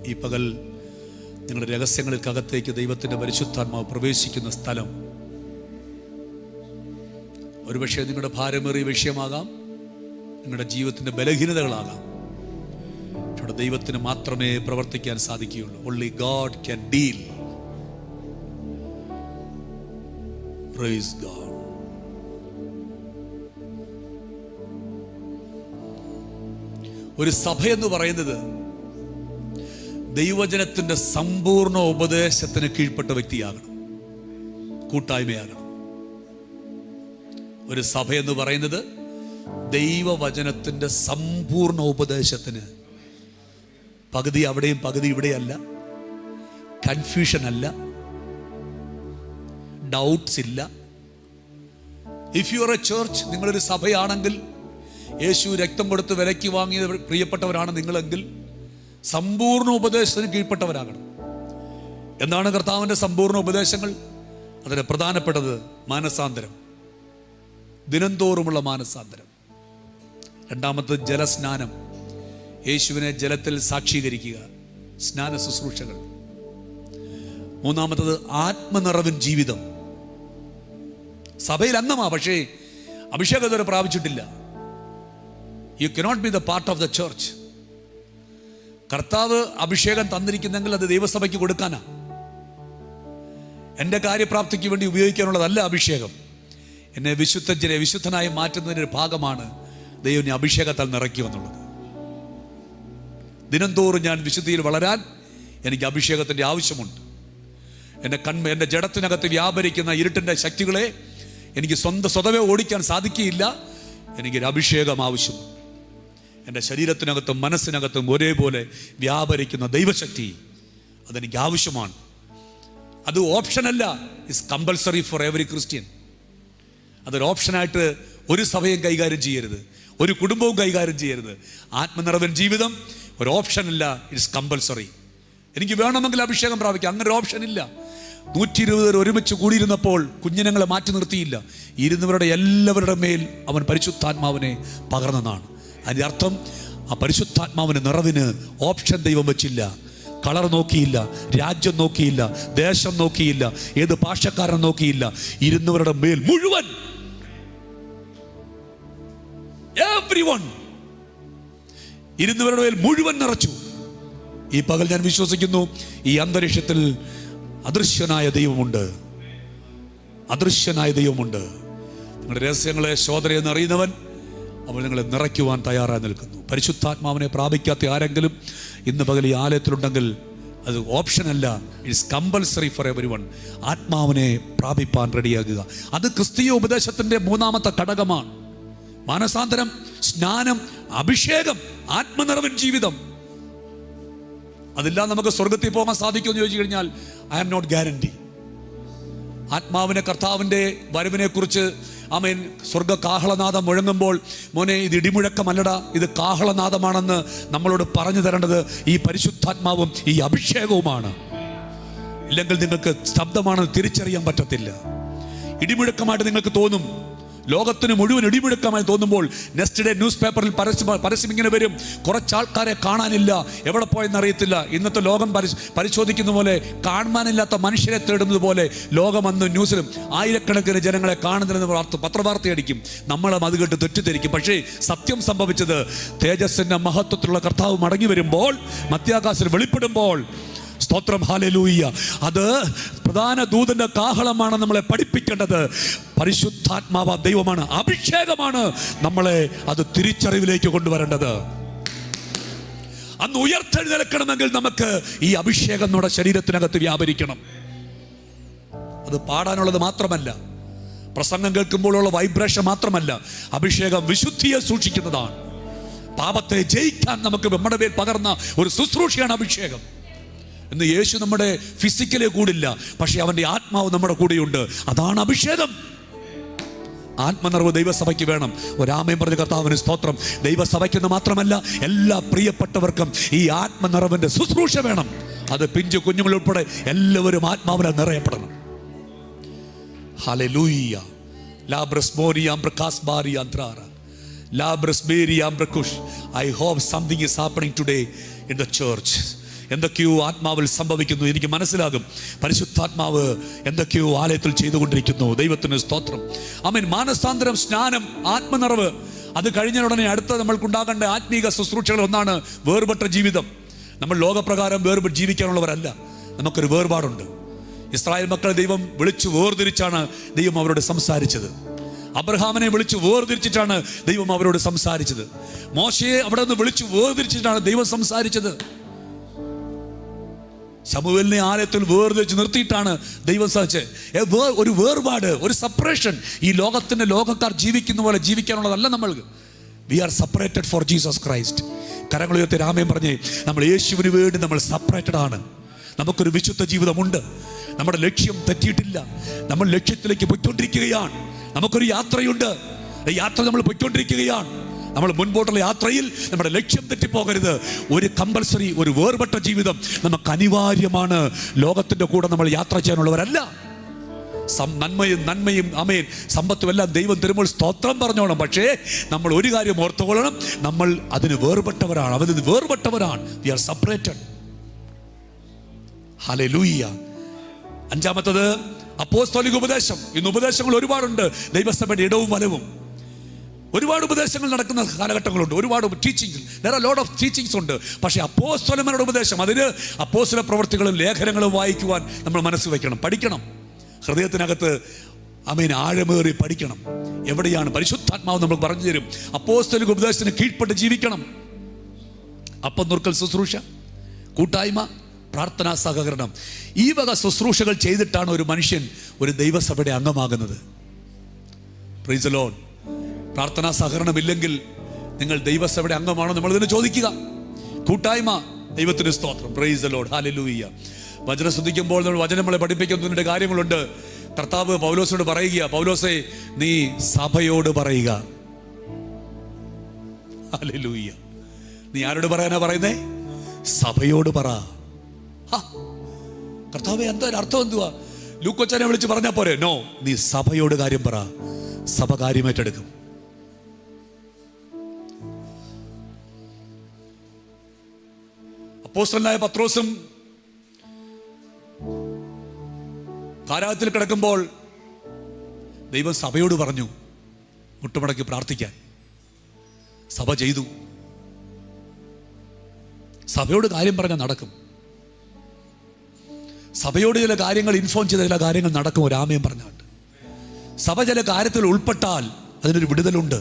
ഈ പകൽ നിങ്ങളുടെ രഹസ്യങ്ങൾക്കകത്തേക്ക് ദൈവത്തിൻ്റെ പരിശുദ്ധാത്മാവ് പ്രവേശിക്കുന്ന സ്ഥലം. ഒരുപക്ഷെ നിങ്ങളുടെ ഭാരമേറിയ വിഷയമാകാം, നിങ്ങളുടെ ജീവിതത്തിൻ്റെ ബലഹീനതകളാകാം. പക്ഷേ ദൈവത്തിന് മാത്രമേ പ്രവർത്തിക്കാൻ സാധിക്കുകയുള്ളൂ. Only God can deal. Praise God. ഒരു സഭയെന്ന് പറയുന്നത് ദൈവജനത്തിന്റെ സമ്പൂർണ്ണ ഉപദേശത്തിന് കീഴ്പ്പെട്ട വ്യക്തിയാകണം, കൂട്ടായ്മയാകണം. ഒരു സഭയെന്ന് പറയുന്നത് ദൈവവചനത്തിന്റെ സമ്പൂർണ്ണ ഉപദേശത്തിന്, പകുതി അവിടെയും പകുതി ഇവിടെയല്ല, കൺഫ്യൂഷൻ അല്ല, ഡൗട്ട്സ് ഇല്ല. If you are A church, നിങ്ങളൊരു സഭയാണെങ്കിൽ, യേശു രക്തം കൊടുത്ത് വിലയ്ക്ക് വാങ്ങിയ പ്രിയപ്പെട്ടവരാണ് നിങ്ങളെങ്കിൽ, സമ്പൂർണ്ണ ഉപദേശത്തിന് കീഴ്പ്പെട്ടവരാകണം. എന്താണ് കർത്താവിൻ്റെ സമ്പൂർണ്ണ ഉപദേശങ്ങൾ? അതിന് പ്രധാനപ്പെട്ടത് മാനസാന്തരം, ദിനംതോറുമുള്ള മാനസാന്തരം. രണ്ടാമത്തത് ജലസ്നാനം, യേശുവിനെ ജലത്തിൽ സാക്ഷീകരിക്കുക, സ്നാന ശുശ്രൂഷകൾ. മൂന്നാമത്തത് ആത്മനിറവിൻ ജീവിതം. സഭയിൽ അംഗമാ, പക്ഷേ അഭിഷേകം ഇതുവരെ പ്രാപിച്ചിട്ടില്ല. You cannot be the part of the church. കർത്താവ് അഭിഷേകം തന്നിരിക്കുന്നെങ്കിൽ അത് ദൈവസഭയ്ക്ക് കൊടുക്കാനാ. എൻ്റെ കാര്യപ്രാപ്തിക്ക് വേണ്ടി ഉപയോഗിക്കാനുള്ളതല്ല അഭിഷേകം. എന്നെ വിശുദ്ധനായി മാറ്റുന്നതിൻ്റെ ഒരു ഭാഗമാണ് ദൈവം എന്നെ അഭിഷേകത്താൽ നിറയ്ക്കുമെന്നുള്ളത്. ദിനംതോറും ഞാൻ വിശുദ്ധിയിൽ വളരാൻ എനിക്ക് അഭിഷേകത്തിൻ്റെ ആവശ്യമുണ്ട്. എൻ്റെ ജഡത്തിനകത്ത് വ്യാപരിക്കുന്ന ഇരുട്ടിൻ്റെ ശക്തികളെ എനിക്ക് സ്വതവേ ഓടിക്കാൻ സാധിക്കുകയില്ല. എനിക്കൊരു അഭിഷേകം ആവശ്യമുണ്ട്. എൻ്റെ ശരീരത്തിനകത്തും മനസ്സിനകത്തും ഒരേപോലെ വ്യാപരിക്കുന്ന ദൈവശക്തി അതെനിക്ക് ആവശ്യമാണ്. അത് ഓപ്ഷനല്ല, it's compulsory for every Christian. അതൊരു ഓപ്ഷനായിട്ട് ഒരു സഭയും കൈകാര്യം ചെയ്യരുത്, ഒരു കുടുംബവും കൈകാര്യം ചെയ്യരുത്. ആത്മനിറവൻ ജീവിതം ഒരു ഓപ്ഷനല്ല, ഇറ്റ്സ് കമ്പൽസറി. എനിക്ക് വേണമെങ്കിൽ അഭിഷേകം പ്രാപിക്കാം, അങ്ങനെ ഒരു ഓപ്ഷൻ ഇല്ല. 120 പേർ ഒരുമിച്ച് കൂടിയിരുന്നപ്പോൾ കുഞ്ഞിനങ്ങളെ മാറ്റി നിർത്തിയില്ല. ഇരുന്നവരുടെ എല്ലാവരുടെ മേൽ അവൻ പരിശുദ്ധാത്മാവിനെ പകർന്നതാണ്. അതിൻ്റെ അർത്ഥം ആ പരിശുദ്ധാത്മാവിൻ്റെ നിറവിന് ഓപ്ഷൻ ദൈവം വെച്ചില്ല. കളർ നോക്കിയില്ല, രാജ്യം നോക്കിയില്ല, ദേശം നോക്കിയില്ല, ഏത് ഭാഷക്കാരൻ നോക്കിയില്ല. ഇരുന്നവരുടെ മേൽ മുഴുവൻ, എവരിവൺ, ഇരുന്നവരുടെ മേൽ മുഴുവൻ നിറച്ചു. ഈ പകൽ ഞാൻ വിശ്വസിക്കുന്നു, ഈ അന്തരീക്ഷത്തിൽ അദൃശ്യനായ ദൈവമുണ്ട്, അദൃശ്യനായ ദൈവമുണ്ട്. നിങ്ങളുടെ രഹസ്യങ്ങളെ ശോധനയെന്ന് അറിയുന്നവൻ അവൻ നിങ്ങളെ നിറയ്ക്കുവാൻ തയ്യാറായി നിൽക്കുന്നു. പരിശുദ്ധാത്മാവിനെ പ്രാപിക്കാത്ത ആരെങ്കിലും ഇന്ന് പകൽ ഈ ആലയത്തിലുണ്ടെങ്കിൽ അത് ഓപ്ഷനല്ല, ഇറ്റ്സ് കമ്പൽസറി ഫോർ എവരിവൺ. ആത്മാവിനെ പ്രാപിപ്പാൻ റെഡിയാകുക. അത് ക്രിസ്തീയ ഉപദേശത്തിൻ്റെ മൂന്നാമത്തെ ഘടകമാണ്. മാനസാന്തരം, സ്നാനം, അഭിഷേകം, ആത്മനിറവൻ ജീവിതം. അതില്ലാതെ നമുക്ക് സ്വർഗത്തിൽ പോകാൻ സാധിക്കുമെന്ന് ചോദിച്ചു കഴിഞ്ഞാൽ ഐ ആം നോട്ട് ഗ്യാരണ്ടി. ആത്മാവിനെ, കർത്താവിൻ്റെ വരവിനെ കുറിച്ച് ആമേൻ സ്വർഗ കാഹളനാദം മുഴങ്ങുമ്പോൾ, മോനെ ഇത് ഇടിമുഴക്കമല്ലടാ, ഇത് കാഹളനാദമാണെന്ന് നമ്മളോട് പറഞ്ഞു തരേണ്ടത് ഈ പരിശുദ്ധാത്മാവും ഈ അഭിഷേകവുമാണ്. ഇല്ലെങ്കിൽ നിങ്ങൾക്ക് ശബ്ദമാണെന്ന് തിരിച്ചറിയാൻ പറ്റത്തില്ല. ഇടിമുഴക്കമായിട്ട് നിങ്ങൾക്ക് തോന്നും. ലോകത്തിന് മുഴുവൻ ഇടിമുഴക്കമായി തോന്നുമ്പോൾ നെക്സ്റ്റ് ഡേ ന്യൂസ് പേപ്പറിൽ പരസ്യം ഇങ്ങനെ വരും, കുറച്ചാൾക്കാരെ കാണാനില്ല, എവിടെ പോയെന്നറിയത്തില്ല. ഇന്നത്തെ ലോകം പരിശോധിക്കുന്ന പോലെ കാണാനില്ലാത്ത മനുഷ്യരെ തേടുന്നത് പോലെ ലോകം അന്ന് ന്യൂസിലും ആയിരക്കണക്കിന് ജനങ്ങളെ കാണുന്നില്ലെന്ന് പത്രവാർത്തയടിക്കും. നമ്മളും അത് കേട്ട് തെറ്റിദ്ധരിക്കും. പക്ഷേ സത്യം സംഭവിച്ചത്, തേജസ്സിന്റെ മഹത്വത്തിലുള്ള കർത്താവ് മടങ്ങി വരുമ്പോൾ, മധ്യാകാശത്തിൽ വെളിപ്പെടുമ്പോൾ, സ്തോത്രം, ഹല്ലേലൂയ, അത് പ്രധാന ദൂതന്റെ കാഹളമാണ് നമ്മളെ പഠിപ്പിക്കേണ്ടത്. പരിശുദ്ധാത്മാവ ദൈവമാണ്, അഭിഷേകമാണ് നമ്മളെ അത് തിരിച്ചറിവിലേക്ക് കൊണ്ടുവരേണ്ടത്. അന്ന് ഉയർത്തെഴുന്നേൽക്കണമെങ്കിൽ നമുക്ക് ഈ അഭിഷേകം നമ്മുടെ ശരീരത്തിനകത്ത് വ്യാപരിക്കണം. അത് പാടാനുള്ളത് മാത്രമല്ല, പ്രസംഗം കേൾക്കുമ്പോഴുള്ള വൈബ്രേഷൻ മാത്രമല്ല, അഭിഷേകം വിശുദ്ധിയെ സൂക്ഷിക്കുന്നതാണ്. പാപത്തെ ജയിക്കാൻ നമുക്ക് നമ്മുടെ മേൽ പകർന്ന ഒരു ശുശ്രൂഷയാണ് അഭിഷേകം. ഇന്ന് യേശു നമ്മുടെ ഫിസിക്കലി കൂടില്ല, പക്ഷെ അവൻ്റെ ആത്മാവ് നമ്മുടെ കൂടെയുണ്ട്. അതാണ് അഭിഷേകം. ആത്മനിറവ് ദൈവസഭയ്ക്ക് വേണം. ഒരാമയും പറഞ്ഞ കർത്താവിന് സ്തോത്രം. ദൈവസഭയ്ക്കെന്ന് മാത്രമല്ല, എല്ലാ പ്രിയപ്പെട്ടവർക്കും ഈ ആത്മനിറവിൻ്റെ ശുശ്രൂഷ വേണം. അത് പിഞ്ചു കുഞ്ഞുങ്ങളുൾപ്പെടെ എല്ലാവരും ആത്മാവിനെ നിറയപ്പെടണം. ഹല്ലേലൂയ. ലാബ്രസ് മോരിയാം പ്രകാസ് ബാരിയാം ത്രാറ ലാബ്രസ് ബേരിയാം പ്രകുഷ്. I hope something is happening today in the church. എന്തൊക്കെയോ ആത്മാവിൽ സംഭവിക്കുന്നു. എനിക്ക് മനസ്സിലാകും, പരിശുദ്ധാത്മാവ് എന്തൊക്കെയോ ആലയത്തിൽ ചെയ്തുകൊണ്ടിരിക്കുന്നു. ദൈവത്തിന് സ്തോത്രം. ആമേൻ. മാനസാന്തരം, സ്നാനം, ആത്മനിറവ്, അത് കഴിഞ്ഞ ഉടനെ അടുത്ത നമ്മൾക്കുണ്ടാകേണ്ട ആത്മീക ശുശ്രൂഷകൾ ഒന്നാണ് വേർപെട്ട ജീവിതം. നമ്മൾ ലോകപ്രകാരം വേർപെട്ട് ജീവിക്കാനുള്ളവരല്ല. നമുക്കൊരു വേർപാടുണ്ട്. ഇസ്രായേൽ മക്കളെ ദൈവം വിളിച്ചു വേർതിരിച്ചാണ് ദൈവം അവരോട് സംസാരിച്ചത്. അബ്രഹാമിനെ വിളിച്ചു വേർതിരിച്ചിട്ടാണ് ദൈവം അവരോട് സംസാരിച്ചത്. മോശയെ അവിടെ നിന്ന് വിളിച്ചു വേർതിരിച്ചിട്ടാണ് ദൈവം സംസാരിച്ചത്. ശമൂവേലിനെ ആലയത്തിൽ വേർതിരിച്ച് നിർത്തിയിട്ടാണ് ദൈവം സാധിച്ചത്. ഒരു വേർപാട്, ഒരു സെപ്പറേഷൻ. ഈ ലോകക്കാർ ജീവിക്കുന്ന പോലെ ജീവിക്കാനുള്ളതല്ല നമ്മൾക്ക്. We are separated for Jesus Christ. കരങ്ങളുയർത്തി രാമയും പറഞ്ഞേ, നമ്മൾ യേശുവിന് വേണ്ടി നമ്മൾ സെപ്പറേറ്റഡ് ആണ്. നമുക്കൊരു വിശുദ്ധ ജീവിതമുണ്ട്. നമ്മുടെ ലക്ഷ്യം തെറ്റിയിട്ടില്ല. നമ്മൾ ലക്ഷ്യത്തിലേക്ക് പോയിക്കൊണ്ടിരിക്കുകയാണ്. നമുക്കൊരു യാത്രയുണ്ട്. യാത്ര നമ്മൾ പോയിക്കൊണ്ടിരിക്കുകയാണ്. നമ്മൾ മുൻപോട്ടുള്ള യാത്രയിൽ നമ്മുടെ ലക്ഷ്യം തെറ്റിപ്പോകരുത്. ഒരു കമ്പൽസറി, ഒരു വേർപെട്ട ജീവിതം നമുക്ക് അനിവാര്യമാണ്. ലോകത്തിൻ്റെ കൂടെ നമ്മൾ യാത്ര ചെയ്യാനുള്ളവരല്ല. നന്മയും ആമേൻ സമ്പത്തും എല്ലാം ദൈവം തരുമ്പോൾ സ്തോത്രം പറഞ്ഞോണം. പക്ഷേ നമ്മൾ ഒരു കാര്യം ഓർത്തുകൊള്ളണം, നമ്മൾ അതിന് വേർപെട്ടവരാണ്. അവന് വേർപെട്ടവരാണ്. We are separated. ഹല്ലേലൂയ. അഞ്ചാമത്തത് അപ്പോസ്തലിക ഉപദേശം. ഇന്ന് ഉപദേശങ്ങൾ ഒരുപാടുണ്ട്. ദൈവസഭയുടെ ഇടവും വലവും ഒരുപാട് ഉപദേശങ്ങൾ നടക്കുന്ന കാലഘട്ടങ്ങളുണ്ട്. ഒരുപാട് teachings, there are a lot of teachings ഉണ്ട്. പക്ഷേ അപ്പോസ്തലന്മാരുടെ ഉപദേശം, അതിന് അപ്പോസ്തല പ്രവർത്തികളും ലേഖനങ്ങളും വായിക്കുവാൻ നമ്മൾ മനസ്സ് വയ്ക്കണം, പഠിക്കണം. ഹൃദയത്തിനകത്ത് ആമേൻ ആഴമേറി പഠിക്കണം. എവിടെയാണ് പരിശുദ്ധാത്മാവ് നമ്മൾ പറഞ്ഞു തരും. അപ്പോസ്തലിക ഉപദേശത്തിന് കീഴ്പ്പെട്ട് ജീവിക്കണം. അപ്പം നുറുക്കൽ ശുശ്രൂഷ, കൂട്ടായ്മ, പ്രാർത്ഥനാ സഹകരണം, ഈ വക ശുശ്രൂഷകൾ ചെയ്തിട്ടാണ് ഒരു മനുഷ്യൻ ഒരു ദൈവസഭയുടെ അംഗമാകുന്നത്. Price the Lord. പ്രാർത്ഥനാ സഹകരണമില്ലെങ്കിൽ നിങ്ങൾ ദൈവസഭയുടെ അംഗമാണോ നമ്മൾ ഇതിനെ ചോദിക്കുക. കൂട്ടായ്മ, ദൈവത്തിന് സ്തോത്രം. Price the Lord. ഹല്ലേലൂയ. വചനം ശ്രദ്ധിക്കുമ്പോൾ നമ്മൾ വചനം നമ്മളെ പഠിപ്പിക്കുന്നതിൻ്റെ കാര്യങ്ങളുണ്ട്. കർത്താവ് പൗലോസിനോട് പറയുക, പൗലോസേ നീ സഭയോട് പറയുക. ഹല്ലേലൂയ. നീ ആരോട് പറയാനാ പറയുന്നേ? സഭയോട് പറ. കർത്താവേ, എന്താ അർത്ഥം? എന്തുവാ? ലൂക്കോച്ചനെ വിളിച്ച് പറഞ്ഞാൽ പോരെ? നോ, നീ സഭയോട് കാര്യം പറ. സഭ കാര്യമായിട്ടെടുക്കും. അപ്പോസ്തലനായ പത്രോസും കാരാഗൃഹത്തിൽ കിടക്കുമ്പോൾ ദൈവം സഭയോട് പറഞ്ഞു മുട്ടുമടക്കി പ്രാർത്ഥിക്കാൻ. സഭ ചെയ്തു. സഭയോട് കാര്യം പറഞ്ഞാൽ നടക്കും. സഭയോട് ചില കാര്യങ്ങൾ ഇൻഫോം ചെയ്ത ചില കാര്യങ്ങൾ നടക്കും. ഒരാമയം പറഞ്ഞാണ്ട് സഭ ചില കാര്യത്തിൽ ഉൾപ്പെട്ടാൽ അതിനൊരു വിടുതലുണ്ട്.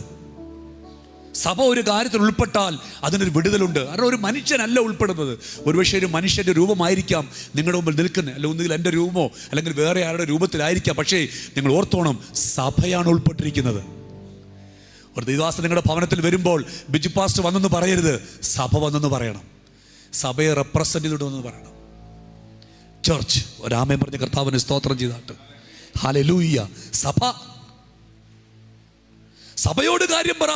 സഭ ഒരു കാര്യത്തിൽ ഉൾപ്പെട്ടാൽ അതിനൊരു വിടുതലുണ്ട്. കാരണം ഒരു മനുഷ്യനല്ല ഉൾപ്പെടുന്നത്. ഒരുപക്ഷെ ഒരു മനുഷ്യൻ്റെ രൂപമായിരിക്കാം നിങ്ങളുടെ മുമ്പിൽ നിൽക്കുന്നത്, അല്ല ഒന്നുകിൽ എൻ്റെ രൂപമോ അല്ലെങ്കിൽ വേറെ ആരുടെ രൂപത്തിലായിരിക്കാം. പക്ഷേ നിങ്ങൾ ഓർത്തോണം, സഭയാണ് ഉൾപ്പെട്ടിരിക്കുന്നത്. ഒരു ദൈവദാസൻ നിങ്ങളുടെ ഭവനത്തിൽ വരുമ്പോൾ ബിജു പാസ്റ്റർ വന്നെന്ന് പറയരുത്, സഭ വന്നെന്ന് പറയണം. സഭയെ റെപ്രസെൻ്റ് ചെയ്തിടുമെന്ന് പറയണം. ചർച്ച്. ഒരാമയം പറഞ്ഞ കർത്താവിന് സ്തോത്രം ചെയ്താട്ട്. ഹല്ലേലൂയ. സഭയോട് കാര്യം പറ.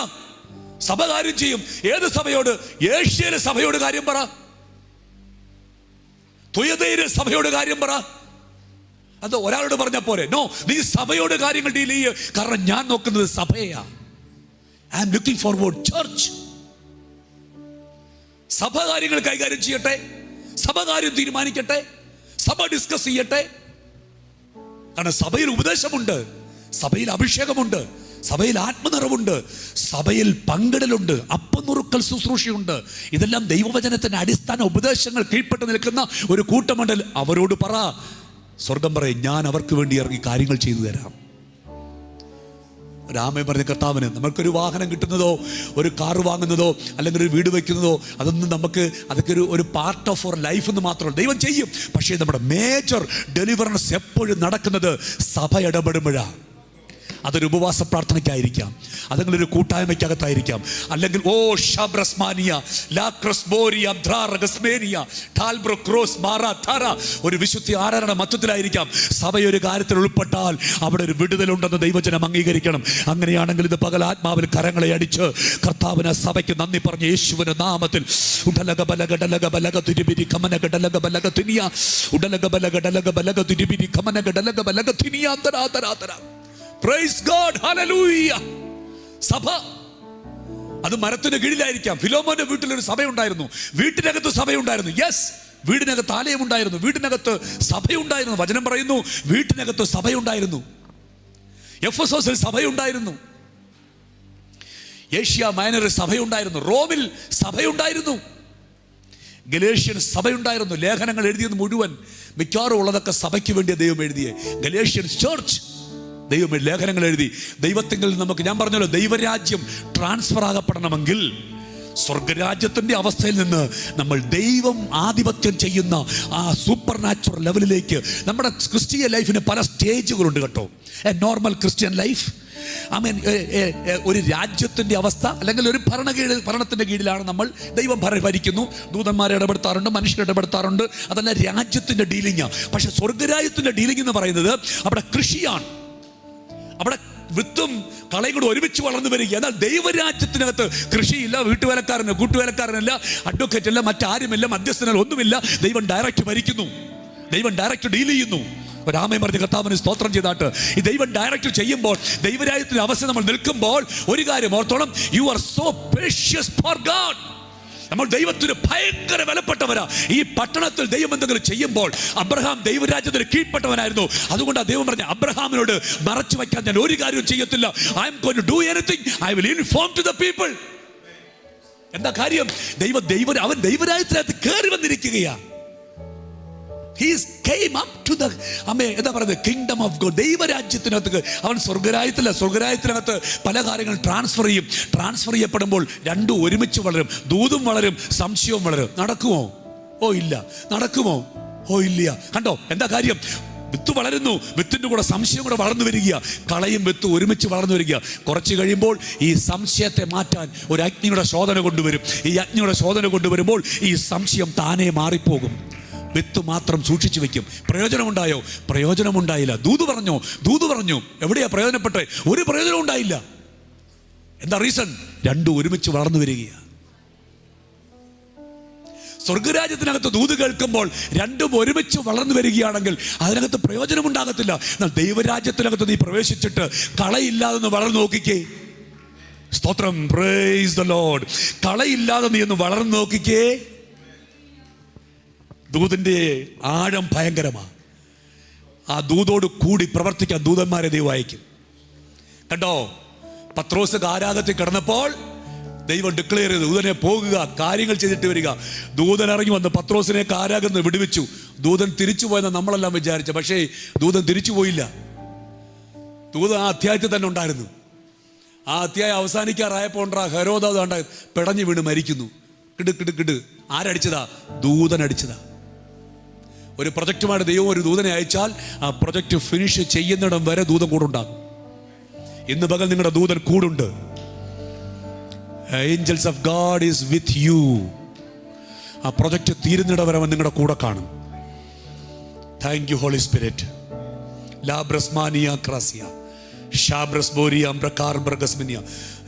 സഭ കാര്യം ചെയ്യും. ഏത് സഭയോട്? ഏഷ്യയിലെ സഭയോട് കാര്യം പറ. തുയതയിലെ സഭയോട് കാര്യം പറ. അത് ഒരാളോട് പറഞ്ഞാൽ പോരെ. നോ, നീ സഭയോട് കാര്യങ്ങൾ ഡീൽ ചെയ്യുക. കാരണം ഞാൻ നോക്കുന്നത് സഭയാ. I am looking forward church. സഭ കാര്യങ്ങൾ കൈകാര്യം ചെയ്യട്ടെ, സഭ കാര്യം തീരുമാനിക്കട്ടെ, സഭ ഡിസ്കസ് ചെയ്യട്ടെ. കാരണം സഭയിൽ ഉപദേശമുണ്ട്, സഭയിൽ അഭിഷേകമുണ്ട്, സഭയിൽ ആത്മനിറവുണ്ട്, സഭയിൽ പങ്കിടലുണ്ട്, അപ്പനുറുക്കൽ ശുശ്രൂഷയുണ്ട്. ഇതെല്ലാം ദൈവവചനത്തിന്റെ അടിസ്ഥാന ഉപദേശങ്ങൾ കീഴ്പ്പെട്ട് നിൽക്കുന്ന ഒരു കൂട്ടമുണ്ട്. അവരോട് പറ, സ്വർഗം പറയും, ഞാൻ അവർക്ക് വേണ്ടി ഇറങ്ങി കാര്യങ്ങൾ ചെയ്തു തരാം. രാമൻ പറഞ്ഞ കർത്താവിന് നമുക്കൊരു വാഹനം കിട്ടുന്നതോ ഒരു കാർ വാങ്ങുന്നതോ അല്ലെങ്കിൽ ഒരു വീട് വയ്ക്കുന്നതോ അതൊന്നും അതൊക്കെ ഒരു പാർട്ട് ഓഫ് അവർ ലൈഫ് എന്ന് മാത്രമല്ല. ദൈവം ചെയ്യും. പക്ഷേ നമ്മുടെ മേജർ ഡെലിവറൻസ് എപ്പോഴും നടക്കുന്നത് സഭ ഇടപെടുമ്പോഴാണ്. അതൊരു ഉപവാസ പ്രാർത്ഥനയ്ക്കായിരിക്കാം, അതെങ്കിലൊരു കൂട്ടായ്മയ്ക്കകത്തായിരിക്കാം, അല്ലെങ്കിൽ ഒരു വിശുദ്ധി ആരാധന മധ്യത്തിലായിരിക്കാം. സഭയൊരു കാര്യത്തിൽ ഉൾപ്പെട്ടാൽ അവിടെ ഒരു വിടുതലുണ്ടെന്ന് ദൈവജനം അംഗീകരിക്കണം. അങ്ങനെയാണെങ്കിൽ ഇത് പകൽ ആത്മാവിൽ കരങ്ങളെ അടിച്ച് കർത്താവിന് സഭയ്ക്ക് നന്ദി പറഞ്ഞ് യേശുവിന്റെ നാമത്തിൽ Praise God, hallelujah. സഭ അത് മരത്തിന് കീഴിലായിരിക്കാം. ഫിലോമോന്റെ വീട്ടിലൊരു സഭയുണ്ടായിരുന്നു, വീട്ടിനകത്ത് സഭയുണ്ടായിരുന്നു. യെസ്, വീടിനകത്ത് ആലയമുണ്ടായിരുന്നു, വീടിനകത്ത് സഭയുണ്ടായിരുന്നു. വചനം പറയുന്നു വീട്ടിനകത്ത് സഭയുണ്ടായിരുന്നു. എഫെസോസിൽ സഭയുണ്ടായിരുന്നു, ഏഷ്യ മൈനറിൽ സഭയുണ്ടായിരുന്നു, റോമിൽ സഭയുണ്ടായിരുന്നു, ഗലേഷ്യൻ സഭയുണ്ടായിരുന്നു. ലേഖനങ്ങൾ എഴുതിയത് മുഴുവൻ മിക്കവാറും ഉള്ളതൊക്കെ സഭയ്ക്ക് വേണ്ടിയ ദൈവം എഴുതിയേ. ഗലേഷ്യൻ ചർച്ച് ദൈവം ലേഖനങ്ങൾ എഴുതി. ദൈവത്തിൽ നമുക്ക്, ഞാൻ പറഞ്ഞല്ലോ, ദൈവരാജ്യം ട്രാൻസ്ഫർ ആകപ്പെടണമെങ്കിൽ സ്വർഗരാജ്യത്തിന്റെ അവസ്ഥയിൽ നിന്ന് നമ്മൾ ദൈവം ആധിപത്യം ചെയ്യുന്ന ആ സൂപ്പർ നാച്ചുറൽ ലെവലിലേക്ക്. നമ്മുടെ ക്രിസ്തീയ ലൈഫിന് പല സ്റ്റേജുകളുണ്ട് കേട്ടോ. എ നോർമൽ ക്രിസ്ത്യൻ ലൈഫ്, ഒരു രാജ്യത്തിന്റെ അവസ്ഥ അല്ലെങ്കിൽ ഒരു ഭരണത്തിന്റെ കീഴിലാണ് നമ്മൾ. ദൈവം ഭരിക്കുന്നു, ദൂതന്മാരെ ഇടപെടുത്താറുണ്ട്, മനുഷ്യരെ ഇടപെടുത്താറുണ്ട്, അതെല്ലാം രാജ്യത്തിന്റെ ഡീലിംഗാണ്. പക്ഷെ സ്വർഗരാജ്യത്തിന്റെ ഡീലിംഗ് എന്ന് പറയുന്നത് അവിടെ കൃഷിയാണ്. അവിടെ വിത്തും കളയും കൂടെ ഒരുമിച്ച് വളർന്നു വരിക. എന്നാൽ ദൈവരാജ്യത്തിനകത്ത് കൃഷിയില്ല, വീട്ടുവേലക്കാരന് കൂട്ടുവേലക്കാരനല്ല, അഡ്വക്കേറ്റ് അല്ല, മറ്റാരുമില്ല, മധ്യസ്ഥനല്ല, ഒന്നുമില്ല. ദൈവം ഡയറക്റ്റ് ഭരിക്കുന്നു, ദൈവം ഡയറക്റ്റ് ഡീൽ ചെയ്യുന്നു. രാമൻ പറഞ്ഞ കർത്താവിന് സ്തോത്രം ചെയ്താട്ട് ഈ ദൈവം ഡയറക്റ്റ് ചെയ്യുമ്പോൾ, ദൈവരാജ്യത്തിന്റെ അവസ്ഥ നമ്മൾ നിൽക്കുമ്പോൾ ഒരു കാര്യം ഓർത്തോണം, you are so precious for God. നമ്മൾ ദൈവത്തിന് ഭയങ്കര വിലപ്പെട്ടവരാ. ഈ പട്ടണത്തിൽ ദൈവം എന്തെങ്കിലും ചെയ്യുമ്പോൾ, അബ്രഹാം ദൈവരാജ്യത്തിന് കീഴ്പ്പെട്ടവനായിരുന്നു. അതുകൊണ്ടാണ് ദൈവം പറഞ്ഞ അബ്രഹാമിനോട് മറച്ചു വയ്ക്കാൻ ഞാൻ ഒരു കാര്യവും ചെയ്യത്തില്ല. I am going to do anything, I will inform to the people. എന്താ കാര്യം? അവൻ ദൈവരാജ്യത്തിനകത്ത് കയറി വന്നിരിക്കുകയാ. He came up to the എന്താ പറയുന്നത്, കിങ്ഡം ഓഫ് ഗോഡ്. ദൈവരാജ്യത്തിനകത്ത് അവൻ സ്വർഗരാജ്യത്തിനകത്ത് പല കാര്യങ്ങളും ട്രാൻസ്ഫർ ചെയ്യും. ട്രാൻസ്ഫർ ചെയ്യപ്പെടുമ്പോൾ രണ്ടും ഒരുമിച്ച് വളരും. ദൂതും വളരും, സംശയവും വളരും. നടക്കുമോ? ഓ ഇല്ല. നടക്കുമോ? ഓ ഇല്ല. കണ്ടോ എന്താ കാര്യം? വിത്ത് വളരുന്നു, വിത്തിന്റെ കൂടെ സംശയം കൂടെ വളർന്നു വരിക. കളയും വിത്ത് ഒരുമിച്ച് വളർന്നു വരിക. കുറച്ച് കഴിയുമ്പോൾ ഈ സംശയത്തെ മാറ്റാൻ ഒരു അഗ്നിയുടെ ശോധന കൊണ്ടുവരും. ഈ അഗ്നിയുടെ ശോധന കൊണ്ടുവരുമ്പോൾ ഈ സംശയം താനേ മാറിപ്പോകും. വിത്ത് മാത്രം സൂക്ഷിച്ചു വെക്കും. പ്രയോജനമുണ്ടായോ? പ്രയോജനമുണ്ടായില്ല. ദൂത് പറഞ്ഞു. എവിടെയാ പ്രയോജനപ്പെട്ടെ? ഒരു പ്രയോജനം ഉണ്ടായില്ല. എന്താ റീസൺ? രണ്ടും ഒരുമിച്ച് വളർന്നു വരികയാണ്. സ്വർഗരാജ്യത്തിനകത്ത് ദൂത് കേൾക്കുമ്പോൾ രണ്ടും ഒരുമിച്ച് വളർന്നു വരികയാണെങ്കിൽ അതിനകത്ത് പ്രയോജനമുണ്ടാകത്തില്ല. എന്നാൽ ദൈവരാജ്യത്തിനകത്ത് നീ പ്രവേശിച്ചിട്ട് കളയില്ലാതെ വളർന്നു നോക്കിക്കേ. സ്തോത്രം, പ്രൈസ് ദ ലോർഡ്. കളയില്ലാതെ നീ ഒന്ന് വളർന്നു നോക്കിക്കേ. ദൂതിൻ്റെ ആഴം ഭയങ്കരമാണ്. ആ ദൂതോട് കൂടി പ്രവർത്തിക്കാൻ ദൂതന്മാരെ ദൈവം അയക്കും. കണ്ടോ, പത്രോസ് കാരാഗത്തിൽ കിടന്നപ്പോൾ ദൈവം ഡിക്ലെയർ ചെയ്തു, ദൂതനെ പോകുക, കാര്യങ്ങൾ ചെയ്തിട്ട് വരിക. ദൂതൻ ഇറങ്ങി വന്ന് പത്രോസിനെ കാരാഗന്ന് വിടുവിച്ചു. ദൂതൻ തിരിച്ചു പോയെന്ന് നമ്മളെല്ലാം വിചാരിച്ച, പക്ഷേ ദൂതൻ തിരിച്ചു പോയില്ല. ദൂതൻ ആ അധ്യായത്തിൽ തന്നെ ഉണ്ടായിരുന്നു. ആ അധ്യായം അവസാനിക്കാറായപ്പോൾ ഹെരോദാവ് പിടഞ്ഞു വീണ് മരിക്കുന്നു. കിട്. ആരടിച്ചതാ? ദൂതൻ അടിച്ചതാ. ഒരു പ്രൊജക്റ്റുമായിട്ട് ദൈവം ഒരു ദൂതനെ അയച്ചാൽ ആ പ്രൊജക്റ്റ് ഫിനിഷ് ചെയ്യുന്നിടം വരെ ദൂതൻ കൂടുണ്ടാകും. ഇന്ന് പകൽ നിങ്ങളുടെ ദൂതൻ കൂടുണ്ട്. Angels of God is with you. ആ പ്രൊജക്റ്റ് തീരുന്നിടം വരെ അവൻ നിങ്ങളുടെ കൂടെ കാണും. Thank you Holy Spirit. ലാബ്രസ്മാനിയ ക്രാസിയ ഷാബ്രസ്ബോരിയാം ബ്രകാർ ബ്രഗസ്മിനിയ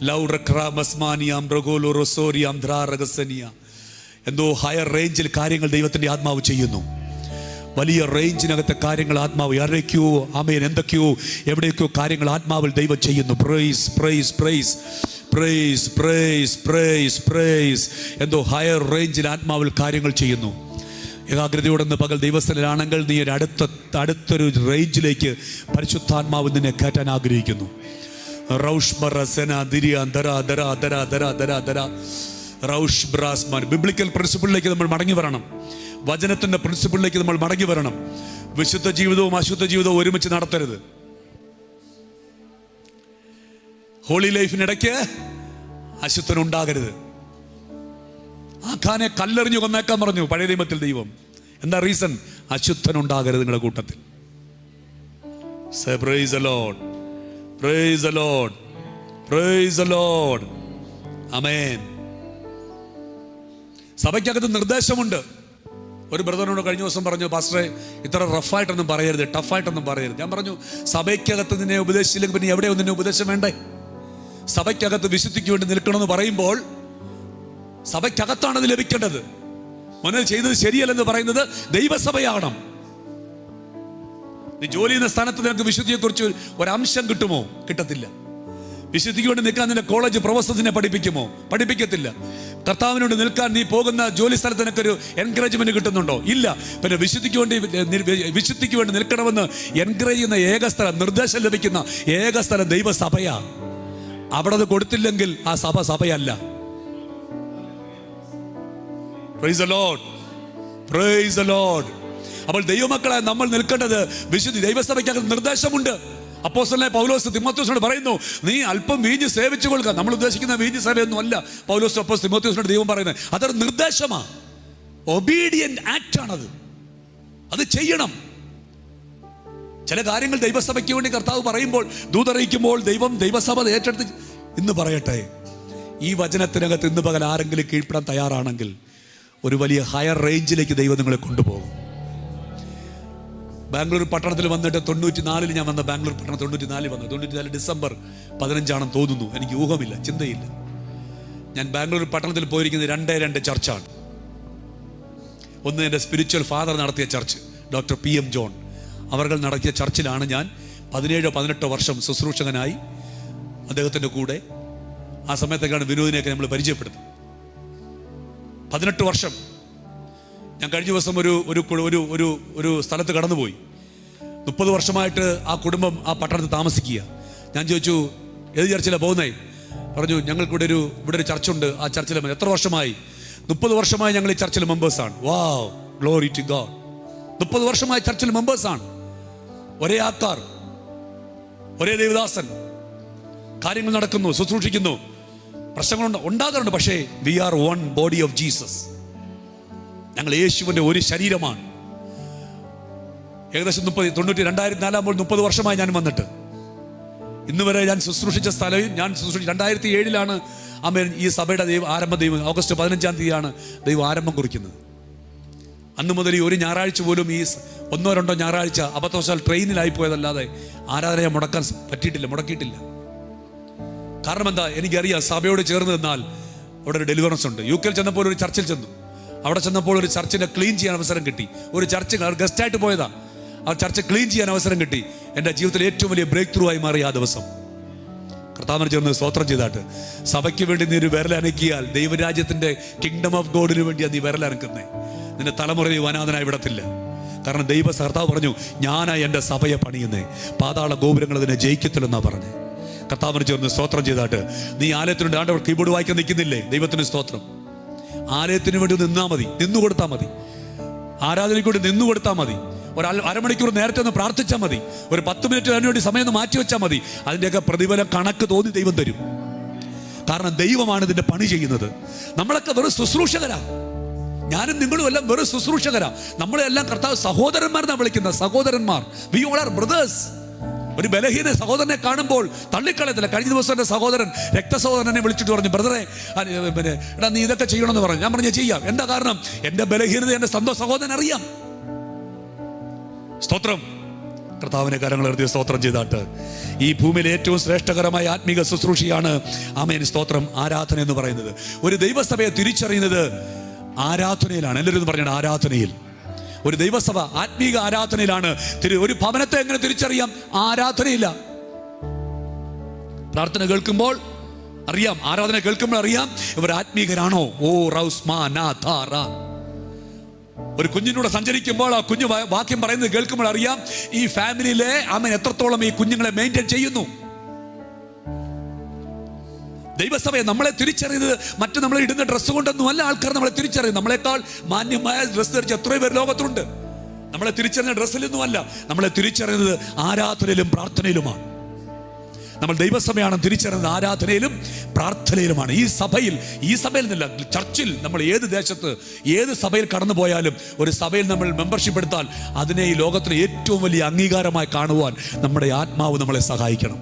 ലൗഡ്രക്രാമസ്മാനിയാം ബ്രഗോലോ റൊസോരിയാം ദ്രാരഗസനിയ. എന്തോ ഹയർ റേഞ്ചിൽ കാര്യങ്ങൾ ദൈവത്തിൻ്റെ ആത്മാവ് ചെയ്യുന്നു. വലിയ റേഞ്ചിനകത്തെ കാര്യങ്ങൾ ആത്മാവ് ആരൊക്കെയോ ആമേൻ എന്തൊക്കെയോ എവിടെയൊക്കെയോ കാര്യങ്ങൾ ആത്മാവിൽ ദൈവം ചെയ്യുന്നു. Praise praise praise praise praise praise praise. എന്തോ ഹയർ റേഞ്ചിൽ ആത്മാവിൽ കാര്യങ്ങൾ ചെയ്യുന്നു. ഏകാഗ്രതയോടൊന്ന് പകൽ ദൈവസ്ഥലാണെങ്കിൽ നീ ഒരു അടുത്തൊരു റേഞ്ചിലേക്ക് പരിശുദ്ധാത്മാവ് നിന്നെ കയറ്റാൻ ആഗ്രഹിക്കുന്നു. ബിബ്ലിക്കൽ പ്രിൻസിപ്പിളിലേക്ക് നമ്മൾ മടങ്ങി വരണം. വചനത്തിന്റെ പ്രിൻസിപ്പിളിലേക്ക് നമ്മൾ മടങ്ങി വരണം. വിശുദ്ധ ജീവിതവും അശുദ്ധ ജീവിതവും ഒരുമിച്ച് നടത്തരുത്. ഹോളി ലൈഫിനിടയ്ക്ക് അശുദ്ധനുണ്ടാകരുത്. ആഖാനെ കല്ലെറിഞ്ഞു കൊന്നേക്കാൻ പറഞ്ഞു പഴയ നിയമത്തിൽ ദൈവം. എന്താ റീസൺ? അശുദ്ധനുണ്ടാകരുത് നിങ്ങളുടെ കൂട്ടത്തിൽ. Praise the lord, praise the lord, praise the lord. Amen. സഭയ്ക്കകത്ത് നിർദ്ദേശമുണ്ട്. ഒരു ബ്രദറിനോട് കഴിഞ്ഞ ദിവസം പറഞ്ഞു, പാസ്റ്ററെ ഇത്ര റഫായിട്ടൊന്നും പറയരുത്, ടഫായിട്ടൊന്നും പറയരുത്. ഞാൻ പറഞ്ഞു, സഭയ്ക്കകത്ത് നിന്നെ ഉപദേശിച്ചില്ലെങ്കിൽ പിന്നെ എവിടെയോ നിന്നെ ഉപദേശം വേണ്ടേ? സഭയ്ക്കകത്ത് വിശുദ്ധിക്ക് വേണ്ടി നിൽക്കണമെന്ന് പറയുമ്പോൾ സഭയ്ക്കകത്താണ് അത് ലഭിക്കേണ്ടത്. മോനെ ചെയ്തത് ശരിയല്ലെന്ന് പറയുന്നത് ദൈവസഭയാണ്. നീ ജോലി ചെയ്യുന്ന സ്ഥാനത്ത് നിനക്ക് വിശുദ്ധിയെക്കുറിച്ച് ഒരംശം കിട്ടുമോ? കിട്ടത്തില്ല. വിശുദ്ധിക്ക് വേണ്ടി നിൽക്കാൻ നിന്റെ കോളേജ് പ്രൊഫസറിനെ പഠിപ്പിക്കുമോ? പഠിപ്പിക്കത്തില്ല. കർത്താവിനോട് നിൽക്കാൻ നീ പോകുന്ന ജോലി സ്ഥലത്ത് നിനക്കൊരു എൻകറേജ്മെന്റ് കിട്ടുന്നുണ്ടോ? ഇല്ല. പിന്നെ വിശുദ്ധിക്ക് വേണ്ടി നിൽക്കണമെന്ന് എൻകറേജ് ചെയ്യുന്ന ഏക സ്ഥലം, നിർദ്ദേശം ലഭിക്കുന്ന ഏക സ്ഥലം ദൈവസഭയാ. അവിടെ അത് കൊടുത്തില്ലെങ്കിൽ ആ സഭ സഭയല്ല. Praise the lord, praise the lord. അപ്പോൾ ദൈവമക്കളെ നമ്മൾ നിൽക്കേണ്ടത് വിശുദ്ധി. ദൈവസഭയ്ക്കകത്ത് നിർദ്ദേശമുണ്ട്. അപ്പോസ്തലനായ പൗലോസ് തിമോഥെയോസിനോട് പറയുന്നു, നീ അല്പം വീഞ്ഞ് സേവിച്ചു കൊള്ളുക. നമ്മൾ ഉദ്ദേശിക്കുന്ന വീഞ്ഞ് സേവയൊന്നും അല്ല പൗലോസ് അപ്പോസ്തലൻ തിമോഥെയോസിനോട് ദൈവം പറയുന്നത്. അതൊരു നിർദ്ദേശമാണ്, ഒബീഡിയന്റ് ആക്ട് ആണത്. അത് ചെയ്യണം. ചില കാര്യങ്ങൾ ദൈവസഭയ്ക്ക് വേണ്ടി കർത്താവ് പറയുമ്പോൾ, ദൂതറിയിക്കുമ്പോൾ ദൈവസഭ ഏറ്റെടുത്ത്. ഇന്ന് പറയട്ടെ, ഈ വചനത്തിനകത്ത് ഇന്ന് പകൽ ആരെങ്കിലും കീഴ്പ്പെടാൻ തയ്യാറാണെങ്കിൽ ഒരു വലിയ ഹയർ റേഞ്ചിലേക്ക് ദൈവം നിങ്ങളെ കൊണ്ടുപോകും. ബാംഗ്ലൂർ പട്ടണത്തിൽ വന്നിട്ട് 94 ഞാൻ വന്ന ബാംഗ്ലൂർ പട്ടണം 94 വന്നു. 94 ഡിസംബർ 15 തോന്നുന്നു. എനിക്ക് ഊഹമില്ല, ചിന്തയില്ല. ഞാൻ ബാംഗ്ലൂർ പട്ടണത്തിൽ പോയിരിക്കുന്നത് 2 ചർച്ചാണ്. ഒന്ന് എൻ്റെ സ്പിരിച്വൽ ഫാദർ നടത്തിയ ചർച്ച്, ഡോക്ടർ PM ജോൺ അവർ നടത്തിയ ചർച്ചിലാണ് ഞാൻ 17-18 വർഷം ശുശ്രൂഷകനായി അദ്ദേഹത്തിൻ്റെ കൂടെ. ആ സമയത്തൊക്കെയാണ് വിനോദിനെയൊക്കെ നമ്മൾ പരിചയപ്പെടുന്നത്. 18 വർഷം. ഞാൻ കഴിഞ്ഞ ദിവസം ഒരു സ്ഥലത്ത് കടന്നുപോയി. 30 വർഷമായിട്ട് ആ കുടുംബം ആ പട്ടണത്തിൽ താമസിക്കുക. ഞാൻ ചോദിച്ചു, ഏത് ചർച്ചിലാണ് പോകുന്നേ? പറഞ്ഞു, ഞങ്ങൾക്കിവിടെ ഇവിടെ ഒരു ചർച്ചുണ്ട്, ആ ചർച്ചിൽ. എത്ര വർഷമായി? 30 വർഷമായി ഞങ്ങൾ ഈ ചർച്ചിൽ മെമ്പേഴ്സാണ്. വാവ്, ഗ്ലോറി ടു ഗോഡ്. 30 വർഷമായി ചർച്ചിൽ മെമ്പേഴ്സാണ്. ഒരേ ആൾക്കാർ, ഒരേ ദേവദാസൻ. കാര്യങ്ങൾ നടക്കുന്നു, ശുശ്രൂഷിക്കുന്നു. പ്രശ്നങ്ങൾ ഉണ്ടാകാറുണ്ട്, പക്ഷേ we are one body of Jesus. ഞങ്ങൾ യേശുവിൻ്റെ ഒരു ശരീരമാണ്. ഏകദേശം 2004 30 വർഷമായി ഞാൻ വന്നിട്ട്. ഇന്ന് വരെ ഞാൻ ശുശ്രൂഷിച്ച സ്ഥലവും ഞാൻ ശുശ്രൂഷിച്ചു. 2007 ആമേൻ ഈ സഭയുടെ ആരംഭ ദൈവം ഓഗസ്റ്റ് 15 ദൈവം ആരംഭം കുറിക്കുന്നത്. അന്ന് മുതൽ ഈ ഒരു ഞായറാഴ്ച പോലും, ഈ 1-2 ഞായറാഴ്ച അബദ്ധവശാൽ ട്രെയിനിലായി പോയതല്ലാതെ ആരാധനയെ മുടക്കിയിട്ടില്ല. കാരണം എന്താ? എനിക്കറിയാം, സഭയോട് ചേർന്ന് നിന്നാൽ അവിടെ ഒരു ഡെലിവറൻസ് ഉണ്ട്. UK ചെന്നപ്പോൾ ഒരു ചർച്ചിൽ ചെന്നു. അവിടെ ചെന്നപ്പോൾ ഒരു ചർച്ചിനെ ക്ലീൻ ചെയ്യാൻ അവസരം കിട്ടി. ഒരു ചർച്ച് ഗസ്റ്റായിട്ട് പോയതാ. ആ ചർച്ച് ക്ലീൻ ചെയ്യാൻ അവസരം കിട്ടി. എൻ്റെ ജീവിതത്തിൽ ഏറ്റവും വലിയ ബ്രേക്ക് ത്രൂ ആയി മാറി ആ ദിവസം. കർത്താവിനെ ചേർന്ന് സ്തോത്രം ചെയ്താട്ട്. സഭയ്ക്ക് വേണ്ടി നീ ഒരു വിരലനക്കിയാൽ ദൈവരാജ്യത്തിൻ്റെ കിങ്ഡം ഓഫ് ഗോഡിന് വേണ്ടിയാണ് നീ വിരലനക്കുന്നേ. നിന്റെ തലമുറയെ അനാഥനായി വിടത്തില്ല. കാരണം കർത്താവ് പറഞ്ഞു, ഞാനാ എൻ്റെ സഭയെ പണിയുന്നേ, പാതാള ഗോപുരങ്ങൾ അതിനെ ജയിക്കത്തില്ലെന്നാ പറഞ്ഞേ. കർത്താവിനെ ചേർന്ന് സ്തോത്രം ചെയ്താട്ട്. നീ ആലയത്തിനുണ്ട്, ആണ്ടവർ കീബോർഡ് വായിക്കാൻ നിൽക്കുന്നില്ലേ? ദൈവത്തിന് സ്തോത്രം. ആലയത്തിന് വേണ്ടി നിന്നു കൊടുത്താൽ മതി. ആരാധനയ്ക്ക് വേണ്ടി നിന്നു കൊടുത്താൽ മതി. ഒരു അരമണിക്കൂർ നേരത്തെ ഒന്ന് പ്രാർത്ഥിച്ചാൽ മതി. ഒരു 10 മിനിറ്റ് അതിനുവേണ്ടി സമയം ഒന്ന് മാറ്റി വെച്ചാൽ മതി. അതിൻ്റെയൊക്കെ പ്രതിഫലം കണക്ക് തോന്നി ദൈവം തരും. കാരണം ദൈവമാണ് ഇതിൻ്റെ പണി ചെയ്യുന്നത്. നമ്മളൊക്കെ വെറും ശുശ്രൂഷകരാ. ഞാനും നിങ്ങളും എല്ലാം വെറും ശുശ്രൂഷകരാ. നമ്മളെല്ലാം കർത്താവ് സഹോദരന്മാരെന്നാണ് വിളിക്കുന്നത്. സഹോദരന്മാർ, വി ഓൾ ആർ ബ്രദേഴ്സ്. ഒരു ബലഹീന സഹോദരനെ കാണുമ്പോൾ തള്ളിക്കളയത്തില്ല. കഴിഞ്ഞ ദിവസം എൻ്റെ സഹോദരൻ, രക്തസഹോദരനെ വിളിച്ചിട്ട് പറഞ്ഞു, ബ്രദറെ എടാ നീ ഇതൊക്കെ ചെയ്യണമെന്ന് പറഞ്ഞു. ഞാൻ പറഞ്ഞു, ചെയ്യാം. എന്താ കാരണം? എൻ്റെ ബലഹീനത എൻ്റെ സ്വന്തം സഹോദരൻ അറിയാം. സ്തോത്രം. കർത്താവിനെ കരങ്ങൾ എഴുതിയ സ്തോത്രം ചെയ്താട്ട്. ഈ ഭൂമിയിലെ ഏറ്റവും ശ്രേഷ്ഠകരമായ ആത്മീക ശുശ്രൂഷയാണ് ആമേൻ സ്തോത്രം, ആരാധന എന്ന് പറയുന്നത്. ഒരു ദൈവസഭയെ തിരിച്ചറിയുന്നത് ആരാധനയിലാണ്. എല്ലാവരും പറഞ്ഞാണ് ആരാധനയിൽ. ഒരു ദൈവസഭ ആത്മീക ആരാധനയിലാണ്. ഒരു ഭവനത്തെ എങ്ങനെ തിരിച്ചറിയാം? ആരാധനയില്ല. പ്രാർത്ഥന കേൾക്കുമ്പോൾ അറിയാം, ആരാധന കേൾക്കുമ്പോൾ അറിയാം ഇവർ ആത്മീകരാണോ. ഓ റൗസ്മാനാധാര. ഒരു കുഞ്ഞിനൂടെ സഞ്ചരിക്കുമ്പോൾ ആ കുഞ്ഞു വാക്യം പറയുന്നത് കേൾക്കുമ്പോൾ അറിയാം ഈ ഫാമിലിയിലെ അമ്മ എത്രത്തോളം ഈ കുഞ്ഞുങ്ങളെ മെയിൻറ്റെയിൻ ചെയ്യുന്നു. ദൈവസഭയെ നമ്മളെ തിരിച്ചറിയുന്നത് മറ്റു നമ്മൾ ഇടുന്ന ഡ്രസ്സ് കൊണ്ടൊന്നും അല്ല. ആൾക്കാർ നമ്മളെ തിരിച്ചറിയും. നമ്മളെക്കാൾ മാന്യമായ ഡ്രസ്സ് ധരിച്ച് എത്രയോ പേർ ലോകത്തുണ്ട്. നമ്മളെ തിരിച്ചറിയുന്ന ഡ്രസ്സിലൊന്നുമല്ല, നമ്മളെ തിരിച്ചറിയുന്നത് ആരാധനയിലും പ്രാർത്ഥനയിലുമാണ്. നമ്മൾ ദൈവസഭയാണ് തിരിച്ചറിയുന്നത് ആരാധനയിലും പ്രാർത്ഥനയിലുമാണ്. ഈ സഭയിൽ നിന്നല്ല, ചർച്ചിൽ നമ്മൾ ഏത് ദേശത്ത് ഏത് സഭയിൽ കടന്നു പോയാലും ഒരു സഭയിൽ നമ്മൾ മെമ്പർഷിപ്പ് എടുത്താൽ അതിനെ ഈ ലോകത്തിലെ ഏറ്റവും വലിയ അംഗീകാരമായി കാണുവാൻ നമ്മുടെ ആത്മാവ് നമ്മളെ സഹായിക്കണം.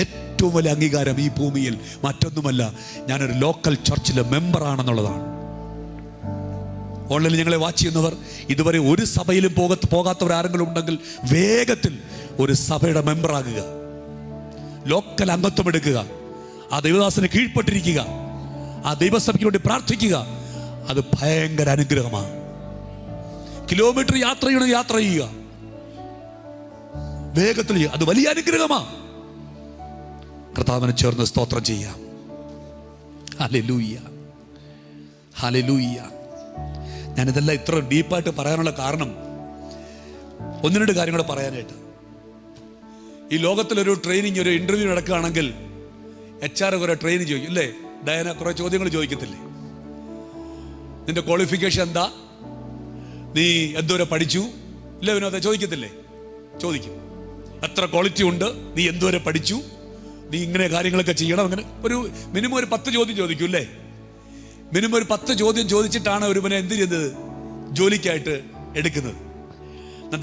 ഏറ്റവും വലിയ അംഗീകാരം ഈ ഭൂമിയിൽ മറ്റൊന്നുമല്ല, ഞാനൊരു ലോക്കൽ ചർച്ചിലെ മെമ്പറാണെന്നുള്ളതാണ്. ഓൺലൈനിൽ ഞങ്ങളെ വാച്ച് ചെയ്യുന്നവർ ഇതുവരെ ഒരു സഭയിലും പോകാത്തവരാരെങ്കിലും ഉണ്ടെങ്കിൽ വേഗത്തിൽ ഒരു സഭയുടെ മെമ്പറാകുക. ലോക്കൽ അംഗത്വം എടുക്കുക. ആ ദൈവദാസന് കീഴ്പ്പെട്ടിരിക്കുക. ആ ദൈവസഭയ്ക്ക് വേണ്ടി പ്രാർത്ഥിക്കുക. അത് ഭയങ്കര അനുഗ്രഹമാണ്. കിലോമീറ്റർ യാത്ര ചെയ്യുക. വേഗത്തിൽ അത് വലിയ അനുഗ്രഹമാണ്. കർത്താവിനെ ചേർന്ന് സ്തോത്രം ചെയ്യാം. Hallelujah, hallelujah. ഞാനിതെല്ലാം ഇത്ര ഡീപ്പായിട്ട് പറയാനുള്ള കാരണം ഒന്ന് രണ്ട് കാര്യങ്ങൾ പറയാനായിട്ട്. ഈ ലോകത്തിലൊരു ട്രെയിനിങ്, ഒരു ഇന്റർവ്യൂ നടക്കുകയാണെങ്കിൽ HR കുറെ ട്രെയിനിങ് ചോദിക്കും ഇല്ലേ? ഡയന കുറെ ചോദ്യങ്ങൾ ചോദിക്കത്തില്ലേ? നിന്റെ ക്വാളിഫിക്കേഷൻ എന്താ? നീ എന്തോരെ പഠിച്ചു? ഇല്ല വിനോദ ചോദിക്കത്തില്ലേ? ചോദിക്കും. എത്ര ക്വാളിറ്റി ഉണ്ട്? നീ എന്തോരെ പഠിച്ചു? നീ ഇങ്ങനെ കാര്യങ്ങളൊക്കെ ചെയ്യണം. അങ്ങനെ ഒരു മിനിമം ഒരു 10 ചോദ്യം ചോദിക്കും അല്ലേ? മിനിമം ഒരു 10 ചോദ്യം ചോദിച്ചിട്ടാണ് ഒരുവനെ എന്ത് ചെയ്തത് ജോലിക്കായിട്ട് എടുക്കുന്നത്.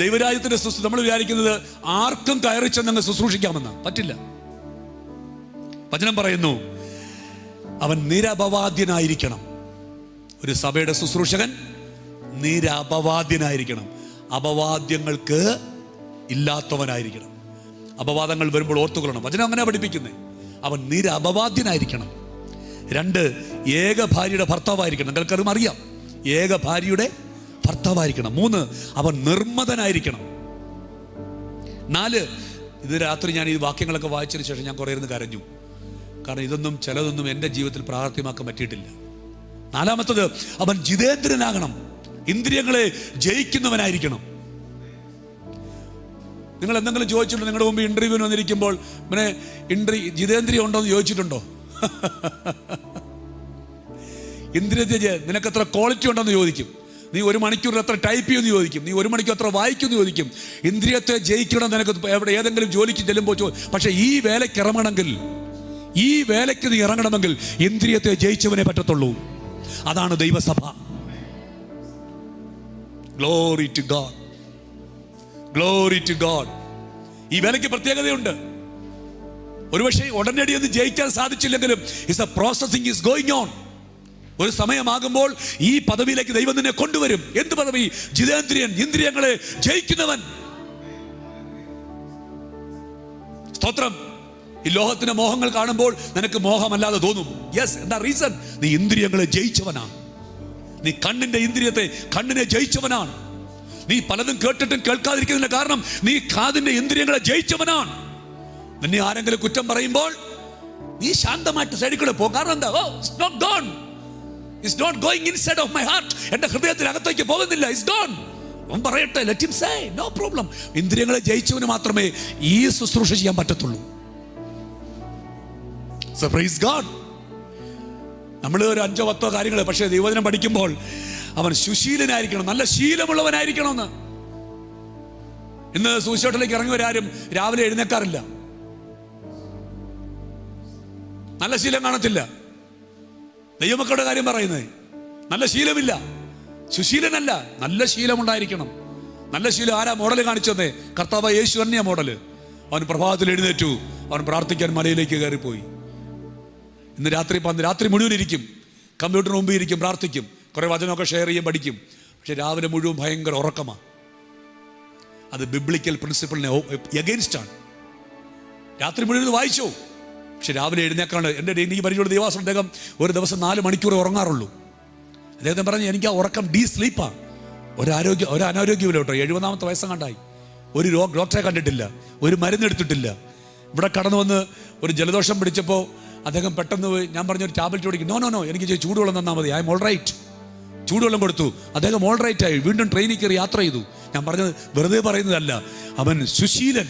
ദൈവരാജ്യത്തിന്റെ നമ്മൾ വിചാരിക്കുന്നത് ആർക്കും കയറി ചെന്നങ്ങ് ശുശ്രൂഷിക്കാമെന്ന്. പറ്റില്ല. വചനം പറയുന്നു അവൻ നിരപവാദ്യനായിരിക്കണം. ഒരു സഭയുടെ ശുശ്രൂഷകൻ നിരപവാദ്യനായിരിക്കണം. അപവാദ്യങ്ങൾക്ക് ഇല്ലാത്തവനായിരിക്കണം. അപവാദങ്ങൾ വരുമ്പോൾ ഓർത്തുകൊള്ളണം. വചനം അങ്ങനെ പഠിപ്പിക്കുന്നത്. അവൻ നിരപവാദ്യനായിരിക്കണം. 2, ഏക ഭാര്യയുടെ ഭർത്താവായിരിക്കണം. നിങ്ങൾക്കറിയാം, അറിയാം, ഏക ഭാര്യയുടെ ഭർത്താവായിരിക്കണം. 3, അവൻ നിർമ്മതനായിരിക്കണം. 4, ഇത് രാത്രി ഞാൻ ഈ വാക്യങ്ങളൊക്കെ വായിച്ചതിന് ശേഷം ഞാൻ കുറേ ഇരുന്ന് കരഞ്ഞു. കാരണം ചിലതൊന്നും എൻ്റെ ജീവിതത്തിൽ പ്രാവർത്തികമാക്കാൻ പറ്റിയിട്ടില്ല. 4-മത്തത് അവൻ ജിതേന്ദ്രനാകണം. ഇന്ദ്രിയങ്ങളെ ജയിക്കുന്നവനായിരിക്കണം. നിങ്ങൾ എന്തെങ്കിലും ചോദിച്ചിട്ടുണ്ടോ? നിങ്ങളുടെ മുമ്പ് ഇന്റർവ്യൂവിന് വന്നിരിക്കുമ്പോൾ ജിതേന്ദ്രിയം ഉണ്ടോ എന്ന് ചോദിച്ചിട്ടുണ്ടോ? ഇന്ദ്രിയത്തെ നിനക്ക് എത്ര ക്വാളിറ്റി ഉണ്ടെന്ന് ചോദിക്കും. നീ 1 മണിക്കൂർ എത്ര ടൈപ്പ് ചെയ്യുമെന്ന് ചോദിക്കും. നീ 1 മണിക്കൂർ എത്ര വായിക്കുമെന്ന് ചോദിക്കും. ഇന്ദ്രിയത്തെ ജയിക്കണം നിനക്ക് ഏതെങ്കിലും ജോലിക്ക് ചെല്ലുമ്പോൾ. പക്ഷെ ഈ വേലയ്ക്ക് നീ ഇറങ്ങണമെങ്കിൽ ഇന്ദ്രിയത്തെ ജയിച്ചവനെ പറ്റത്തുള്ളൂ. അതാണ് ദൈവസഭ. Glory to God, glory to God. ഈ വേലയ്ക്ക് പ്രത്യേകതയുണ്ട്. ഒരുപക്ഷെ ഉടനടി ഒന്ന് ജയിക്കാൻ സാധിച്ചില്ലെങ്കിലും പ്രോസസിംഗ് ഈസ് ഗോയിങ് ഓൺ. ഒരു സമയമാകുമ്പോൾ ഈ പദവിയിലേക്ക് ദൈവം നിന്നെ കൊണ്ടുവരും. എന്ത് പദവി? ജിതേന്ദ്രിയൻ, ഇന്ദ്രിയങ്ങളെ ജയിക്കുന്നവൻ. സ്തോത്രം. ഈ ലോകത്തിന്റെ മോഹങ്ങൾ കാണുമ്പോൾ നിനക്ക് മോഹമല്ലാതെ തോന്നും. യെസ്, എന്താ റീസൺ? നീ ഇന്ദ്രിയങ്ങളെ ജയിച്ചവനാണ്. നീ കണ്ണിനെ ജയിച്ചവനാണ്. നീ പലതും കേട്ടിട്ടും കേൾക്കാതിരിക്കുന്നതിന്റെ കാരണം നീ കാതിന്റെ ഇന്ദ്രിയങ്ങളെ ജയിച്ചവനാണ്. നിന്നെ ആരെങ്കിലും കുറ്റം പറയുമ്പോൾ നീ ശാന്തമായിട്ട് സൈഡിൽ പോ. കാരണം എന്താ? It's not gone. It's not going inside of my heart. എന്റെ ഹൃദയത്തിനകത്തേക്ക് പോകുന്നില്ല. It's gone. അവൻ പറയട്ടെ, let him say, no problem. ഇന്ദ്രിയങ്ങളെ ജയിച്ചവന് മാത്രമേ ഈ ശുശ്രൂഷ ചെയ്യാൻ പറ്റത്തുള്ളൂ. So praise God. നമ്മൾ ഒരു 5-10 കാര്യങ്ങൾ, പക്ഷേ ദൈവവചനം പഠിക്കുമ്പോൾ അവൻ സുശീലനായിരിക്കണം, നല്ല ശീലമുള്ളവനായിരിക്കണമെന്ന്. ഇന്ന് സുവിശേഷത്തിലേക്ക് ഇറങ്ങിയവരാരും രാവിലെ എഴുന്നേക്കാറില്ല. നല്ല ശീലം കാണത്തില്ല. ദൈവമക്കളുടെ കാര്യം പറയുന്നത് നല്ല ശീലമില്ല, സുശീലനല്ല. നല്ല ശീലമുണ്ടായിരിക്കണം. നല്ല ശീലം ആരാ മോഡൽ കാണിച്ചു തന്നെ? കർത്താവ് യേശു തന്നെയാ മോഡല്. അവൻ പ്രഭാതത്തിൽ എഴുന്നേറ്റു, അവൻ പ്രാർത്ഥിക്കാൻ മലയിലേക്ക് കയറിപ്പോയി. ഇന്ന് രാത്രി മുഴുവൻ ഇരിക്കും, കമ്പ്യൂട്ടറിന് മുമ്പ് ഇരിക്കും, പ്രാർത്ഥിക്കും, കുറേ വചനമൊക്കെ ഷെയർ ചെയ്യും, പഠിക്കും. പക്ഷെ രാവിലെ മുഴുവൻ ഭയങ്കര ഉറക്കമാണ്. അത് ബിബ്ലിക്കൽ പ്രിൻസിപ്പിളിനെ എഗെയിൻസ്റ്റ് ആണ്. രാത്രി മുഴുവൻ വായിച്ചോ, പക്ഷെ രാവിലെ എഴുന്നേക്കാണ്ട്. എനിക്ക് പരിചയമുള്ള ദേവാസം, അദ്ദേഹം ഒരു ദിവസം 4 മണിക്കൂർ ഉറങ്ങാറുള്ളൂ. അദ്ദേഹം പറഞ്ഞു, എനിക്ക് ആ ഉറക്കം ഡീ സ്ലീപ്പാണ്. ഒരനാരോഗ്യമില്ല കേട്ടോ. 70ാമത്തെ വയസ്സം കണ്ടായി. ഒരു ഡോക്ടറെ കണ്ടിട്ടില്ല, ഒരു മരുന്നെടുത്തിട്ടില്ല. ഇവിടെ കടന്നു വന്ന് ഒരു ജലദോഷം പിടിച്ചപ്പോൾ അദ്ദേഹം പെട്ടെന്ന് ഞാൻ പറഞ്ഞൊരു ടാബ്ലറ്റ് കുടിക്കും. നോ എനിക്ക് ചൂടുവെള്ളം തന്നാൽ മതി, ഐ എം ഓൾ റൈറ്റ്. ചൂടുവെള്ളം കൊടുത്തു, അദ്ദേഹം ഓൾ റൈറ്റ് ആയി. വീണ്ടും ട്രെയിനിൽ കയറി യാത്ര ചെയ്തു. ഞാൻ പറഞ്ഞത് വെറുതെ പറയുന്നതല്ല. അവൻ സുശീലൻ,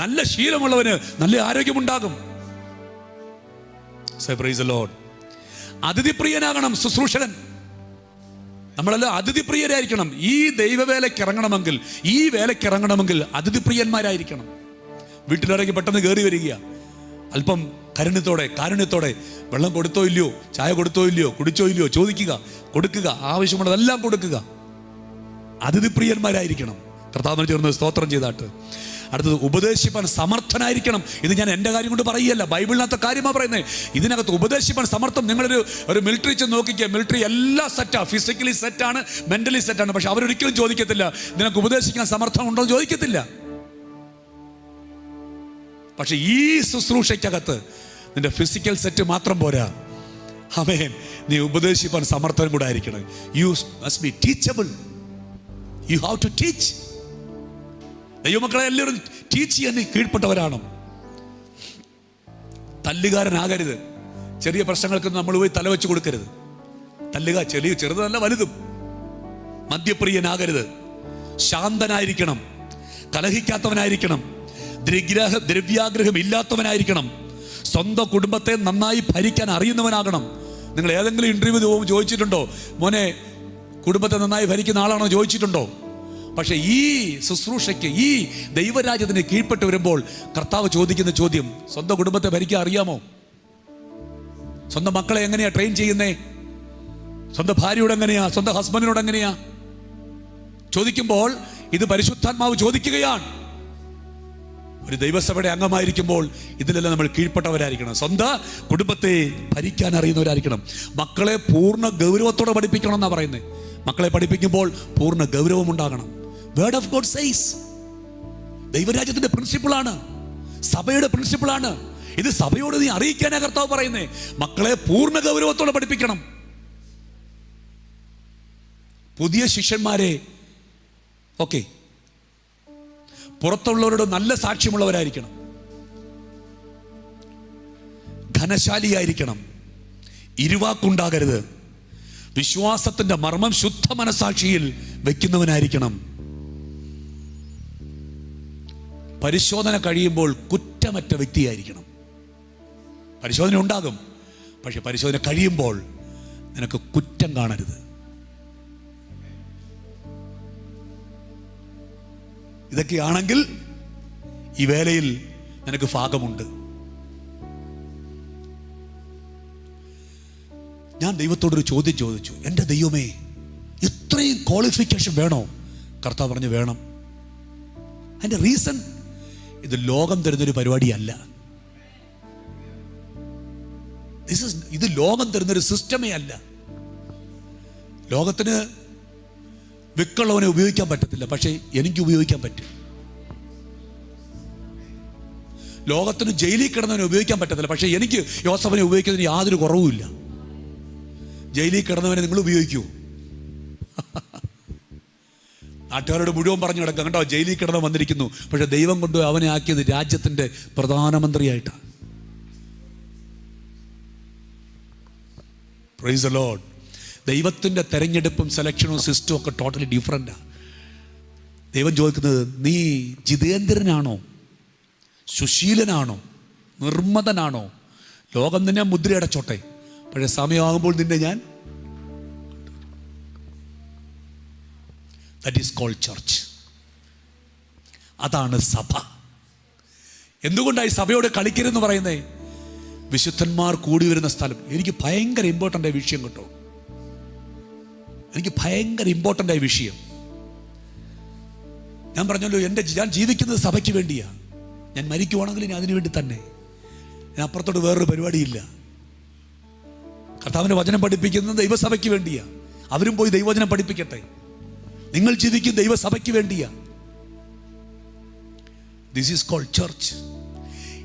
നല്ല ശീലമുള്ളവന് നല്ല ആരോഗ്യമുണ്ടാകും. Praise the lord. അതിഥിപ്രിയനാകണം ശുശ്രൂഷകൻ. നമ്മളെല്ലാം അതിഥിപ്രിയരായിരിക്കണം. ഈ ദൈവവേലയ്ക്ക് ഇറങ്ങണമെങ്കിൽ, ഈ വേലയ്ക്ക് ഇറങ്ങണമെങ്കിൽ അതിഥിപ്രിയന്മാരായിരിക്കണം. വീട്ടിലിറങ്ങി പെട്ടെന്ന് കയറി വരിക, അല്പം കാരുണ്യത്തോടെ വെള്ളം കൊടുത്തോ ഇല്ലയോ, ചായ കൊടുത്തോ ഇല്ലയോ, കുടിച്ചോ ഇല്ലയോ ചോദിക്കുക, കൊടുക്കുക, ആവശ്യമുള്ളതെല്ലാം കൊടുക്കുക. അതിഥിപ്രിയന്മാരായിരിക്കണം. കർത്താവിനെ ചേർന്ന് സ്തോത്രം ചെയ്താട്ട്. അടുത്തത് ഉപദേശിപ്പാൻ സമർത്ഥനായിരിക്കണം. ഇത് ഞാൻ എൻ്റെ കാര്യം കൊണ്ട് പറയുകയല്ല, ബൈബിളിനകത്തെ കാര്യമാണ് പറയുന്നത്. ഇതിനകത്ത് ഉപദേശിപ്പാൻ സമർത്ഥം. നിങ്ങളൊരു മിലിറ്ററി ചെന്ന് നോക്കിക്കുക, മിലിറ്ററി എല്ലാം സെറ്റാണ്, ഫിസിക്കലി സെറ്റാണ്, മെന്റലി സെറ്റാണ്. പക്ഷെ അവരൊരിക്കലും ചോദിക്കത്തില്ല നിനക്ക് ഉപദേശിക്കാൻ സമർത്ഥം ഉണ്ടോ എന്ന് ചോദിക്കത്തില്ല. പക്ഷെ ഈ ശുശ്രൂഷയ്ക്കകത്ത് നിന്റെ ഫിസിക്കൽ സെറ്റ് മാത്രം പോരാ. ആമേൻ. നീ ഉപദേശിപ്പാൻ സമർത്ഥനം കൂടെ ആയിരിക്കണം. You must be teachable. You have to teach. ദൈവമക്കളെ എല്ലാവരും ടീച്ച് ചെയ്യാൻ കീഴ്പ്പെട്ടവരാണ്. തല്ലുകാരനാകരുത്. ചെറിയ പ്രശ്നങ്ങൾക്ക് നമ്മൾ പോയി തലവെച്ച് കൊടുക്കരുത്. തല്ലുക ചെറുതല്ല വലുതും. മദ്യപ്രിയനാകരുത്. ശാന്തനായിരിക്കണം. കലഹിക്കാത്തവനായിരിക്കണം. ദ്രവ്യാഗ്രഹം ഇല്ലാത്തവനായിരിക്കണം. സ്വന്തം കുടുംബത്തെ നന്നായി ഭരിക്കാൻ അറിയുന്നവനാകണം. നിങ്ങൾ ഏതെങ്കിലും ഇന്റർവ്യൂ ചോദിച്ചിട്ടുണ്ടോ, മോനെ കുടുംബത്തെ നന്നായി ഭരിക്കുന്ന ആളാണോ ചോദിച്ചിട്ടുണ്ടോ? പക്ഷെ ഈ ശുശ്രൂഷയ്ക്ക്, ഈ ദൈവരാജ്യത്തിന് കീഴ്പ്പെട്ട് വരുമ്പോൾ കർത്താവ് ചോദിക്കുന്ന ചോദ്യം, സ്വന്തം കുടുംബത്തെ ഭരിക്കാൻ അറിയാമോ? സ്വന്തം മക്കളെ എങ്ങനെയാ ട്രെയിൻ ചെയ്യുന്നേ? സ്വന്തം ഭാര്യയോട് എങ്ങനെയാ? സ്വന്തം ഹസ്ബൻഡിനോട് എങ്ങനെയാ ചോദിക്കുമ്പോൾ ഇത് പരിശുദ്ധാത്മാവ് ചോദിക്കുകയാണ്. ഒരു ദൈവസഭയുടെ അംഗമായിരിക്കുമ്പോൾ ഇതിലെല്ലാം നമ്മൾ കീഴ്പ്പെട്ടവരായിരിക്കണം. സ്വന്തം കുടുംബത്തെ ഭരിക്കാൻ അറിയുന്നവരായിരിക്കണം. മക്കളെ പൂർണ്ണ ഗൗരവത്തോടെ പഠിപ്പിക്കണം എന്നാണ് പറയുന്നത്. മക്കളെ പഠിപ്പിക്കുമ്പോൾ പൂർണ്ണ ഗൗരവം ഉണ്ടാകണം. Word of God says. ദൈവരാജ്യത്തിന്റെ പ്രിൻസിപ്പിളാണ്, സഭയുടെ പ്രിൻസിപ്പിളാണ്. ഇത് സഭയോട് നീ അറിയിക്കാനാ കർത്താവ് പറയുന്നേ. മക്കളെ പൂർണ്ണ ഗൗരവത്തോടെ പഠിപ്പിക്കണം. പുതിയ ശിഷ്യന്മാരെ ഓക്കെ പുറത്തുള്ളവരോട് നല്ല സാക്ഷ്യമുള്ളവരായിരിക്കണം. ധനശാലിയായിരിക്കണം. ഇരുവാക്കുണ്ടാകരുത്. വിശ്വാസത്തിന്റെ മർമ്മം ശുദ്ധ മനസാക്ഷിയിൽ വെക്കുന്നവനായിരിക്കണം. പരിശോധന കഴിയുമ്പോൾ കുറ്റമറ്റ വ്യക്തിയായിരിക്കണം. പരിശോധന ഉണ്ടാകും, പക്ഷെ പരിശോധന കഴിയുമ്പോൾ നിനക്ക് കുറ്റം കാണരുത്. ഇതൊക്കെയാണെങ്കിൽ ഈ വേലയിൽ നിനക്ക് ഭാഗമുണ്ട്. ഞാൻ ദൈവത്തോടൊരു ചോദ്യം ചോദിച്ചു. എൻ്റെ ദൈവമേ, ഇത്രയും ക്വാളിഫിക്കേഷൻ വേണോ? കർത്താവ് പറഞ്ഞു വേണം. അതിൻ്റെ റീസൺ, ഇത് ലോകം തരുന്നൊരു പരിപാടിയല്ല. ഇത് ലോകം തരുന്നൊരു സിസ്റ്റമേ അല്ല. ലോകത്തിന് വിക്കുള്ളവനെ ഉപയോഗിക്കാൻ പറ്റത്തില്ല, പക്ഷേ എനിക്ക് ഉപയോഗിക്കാൻ പറ്റും. ലോകത്തിന് ജയിലിൽ കിടന്നവനെ ഉപയോഗിക്കാൻ പറ്റത്തില്ല, പക്ഷേ എനിക്ക് യോസഫിനെ ഉപയോഗിക്കുന്നതിന് യാതൊരു കുറവുമില്ല. ജയിലിൽ കിടന്നവനെ നിങ്ങൾ ഉപയോഗിക്കൂ? നാട്ടുകാരോട് മുഴുവൻ പറഞ്ഞു കിടക്കാം, കണ്ടോ ജയിലിൽ കിടന്ന് വന്നിരിക്കുന്നു. പക്ഷെ ദൈവം കൊണ്ട് അവനെ ആക്കിയത് രാജ്യത്തിൻ്റെ പ്രധാനമന്ത്രിയായിട്ടാണ്. Price the Lord. ദൈവത്തിൻ്റെ തെരഞ്ഞെടുപ്പും സെലക്ഷനും സിസ്റ്റവും ഒക്കെ ടോട്ടലി ഡിഫറെൻ്റാണ്. ദൈവം ചോദിക്കുന്നത്, നീ ജിതേന്ദ്രനാണോ, സുശീലനാണോ, നിർമ്മതനാണോ? ലോകം നിന്നെ മുദ്രയടച്ചോട്ടെ, പക്ഷേ സമയമാകുമ്പോൾ നിന്നെ ഞാൻ. That is called church. അതാണ് സഭ. എന്തുകൊണ്ടായി സഭയോട് കളിക്കരുതെന്ന് പറയുന്നത്? വിശുദ്ധന്മാർ കൂടി വരുന്ന സ്ഥലം. എനിക്ക് ഭയങ്കര ഇമ്പോർട്ടൻ്റ് ആയ വിഷയം കേട്ടോ. എനിക്ക് ഭയങ്കര ഇമ്പോർട്ടൻ്റ് ആയ വിഷയം. ഞാൻ പറഞ്ഞല്ലോ, ഞാൻ ജീവിക്കുന്നത് സഭയ്ക്ക് വേണ്ടിയാണ്. ഞാൻ മരിക്കുവാണെങ്കിൽ ഇനി അതിനു വേണ്ടി തന്നെ. ഞാൻ അപ്പുറത്തോട്ട് വേറൊരു പരിപാടിയില്ല. കർത്താവിൻ്റെ വചനം പഠിപ്പിക്കുന്നത് ദൈവസഭയ്ക്ക് വേണ്ടിയാണ്. അവരും പോയി ദൈവവചനം പഠിപ്പിക്കട്ടെ. നിങ്ങൾ ജീവിക്കും ദൈവസഭയ്ക്ക് വേണ്ടിയാണ്. This is called church.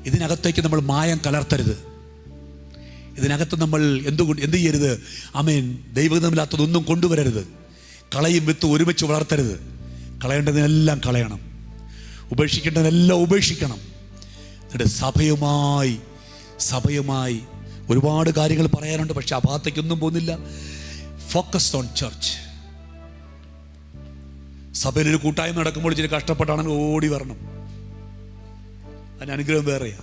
ഇതിനകത്തേക്ക് നമ്മൾ മായം കലർത്തരുത്. ഇതിനകത്ത് നമ്മൾ എന്ത് ചെയ്യരുത്? ആമേൻ, ദൈവമില്ലാത്തതൊന്നും കൊണ്ടുവരരുത്. കളയും വിത്ത് ഒരുമിച്ച് വളർത്തരുത്. കളയേണ്ടതിനെല്ലാം കളയണം, ഉപേക്ഷിക്കേണ്ടതിനെല്ലാം ഉപേക്ഷിക്കണം. എന്നിട്ട് സഭയുമായി ഒരുപാട് കാര്യങ്ങൾ പറയാനുണ്ട്, പക്ഷെ ആ ഭാഗത്തേക്കൊന്നും പോകുന്നില്ല. Focus on church. സഭയിലൊരു കൂട്ടായ്മ നടക്കുമ്പോൾ ഇച്ചിരി കഷ്ടപ്പെട്ടാണെങ്കിൽ ഓടി വരണം. അതിന് അനുഗ്രഹം വേറെയാ.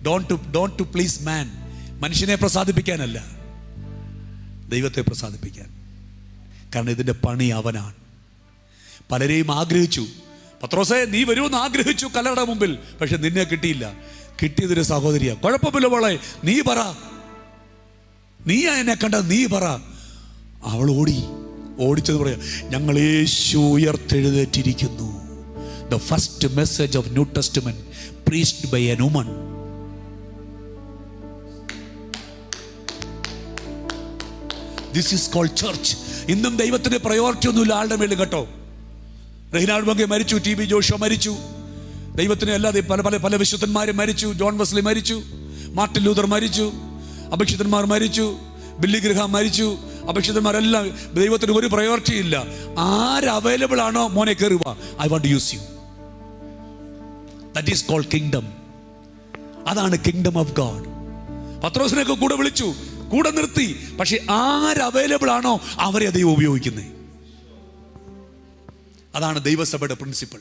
ഡോണ്ട് ടു പ്ലീസ് മാൻ. മനുഷ്യനെ പ്രസാദിപ്പിക്കാനല്ല, ദൈവത്തെ പ്രസാദിപ്പിക്കാൻ. കാരണം ഇതിൻ്റെ പണി അവനാണ്. പലരെയും ആഗ്രഹിച്ചു. പത്രോസേ, നീ വരുമെന്ന് ആഗ്രഹിച്ചു കല്ലറയുടെ മുമ്പിൽ, പക്ഷെ നിന്നെ കിട്ടിയില്ല. കിട്ടിയതൊരു സഹോദരിയാ. കുഴപ്പമില്ല മോളെ, നീ പറ, നീയാ എന്നെ കണ്ടത്, നീ പറ. അവൾ ഓടിച്ചത് പറയാ, ഞങ്ങൾ യേശു ഉയർത്തെഴുന്നേറ്റിരിക്കുന്നു. The first message of New Testament preached by a woman. This is called church. ഇന്നും ദൈവത്തിന്റെ പ്രയോറിറ്റി ഒന്നുമില്ല ആളുടെ മേലും കേട്ടോ. റഹീനാഡ് ബംഗെ മരിച്ചു, ടി ബി ജോഷോ മരിച്ചു, ദൈവത്തിന് അല്ലാതെ പല വിശുദ്ധന്മാരും മരിച്ചു. ജോൺ വെസ്ലി മരിച്ചു, മാർട്ടിൻ ലൂതർ മരിച്ചു, അഭിഷിക്തന്മാർ മരിച്ചു, ബില്ലി ഗ്രഹാം മരിച്ചു. അഭിഷിക്തന്മാരെല്ലാം ദൈവത്തിന് ഒരു പ്രയോറിറ്റി ഇല്ല. ആര് അവൈലബിൾ ആണോ മോനെ കയറുക, I want to use you. That is called kingdom. അതാണ് കിങ്ഡം ഓഫ് ഗോഡ്. പത്രോസിനെയൊക്കെ കൂടെ വിളിച്ചു, കൂടെ നിർത്തി, പക്ഷെ ആര് അവൈലബിൾ ആണോ അവരെ ദൈവം ഉപയോഗിക്കുന്നത്. അതാണ് ദൈവസഭയുടെ പ്രിൻസിപ്പിൾ.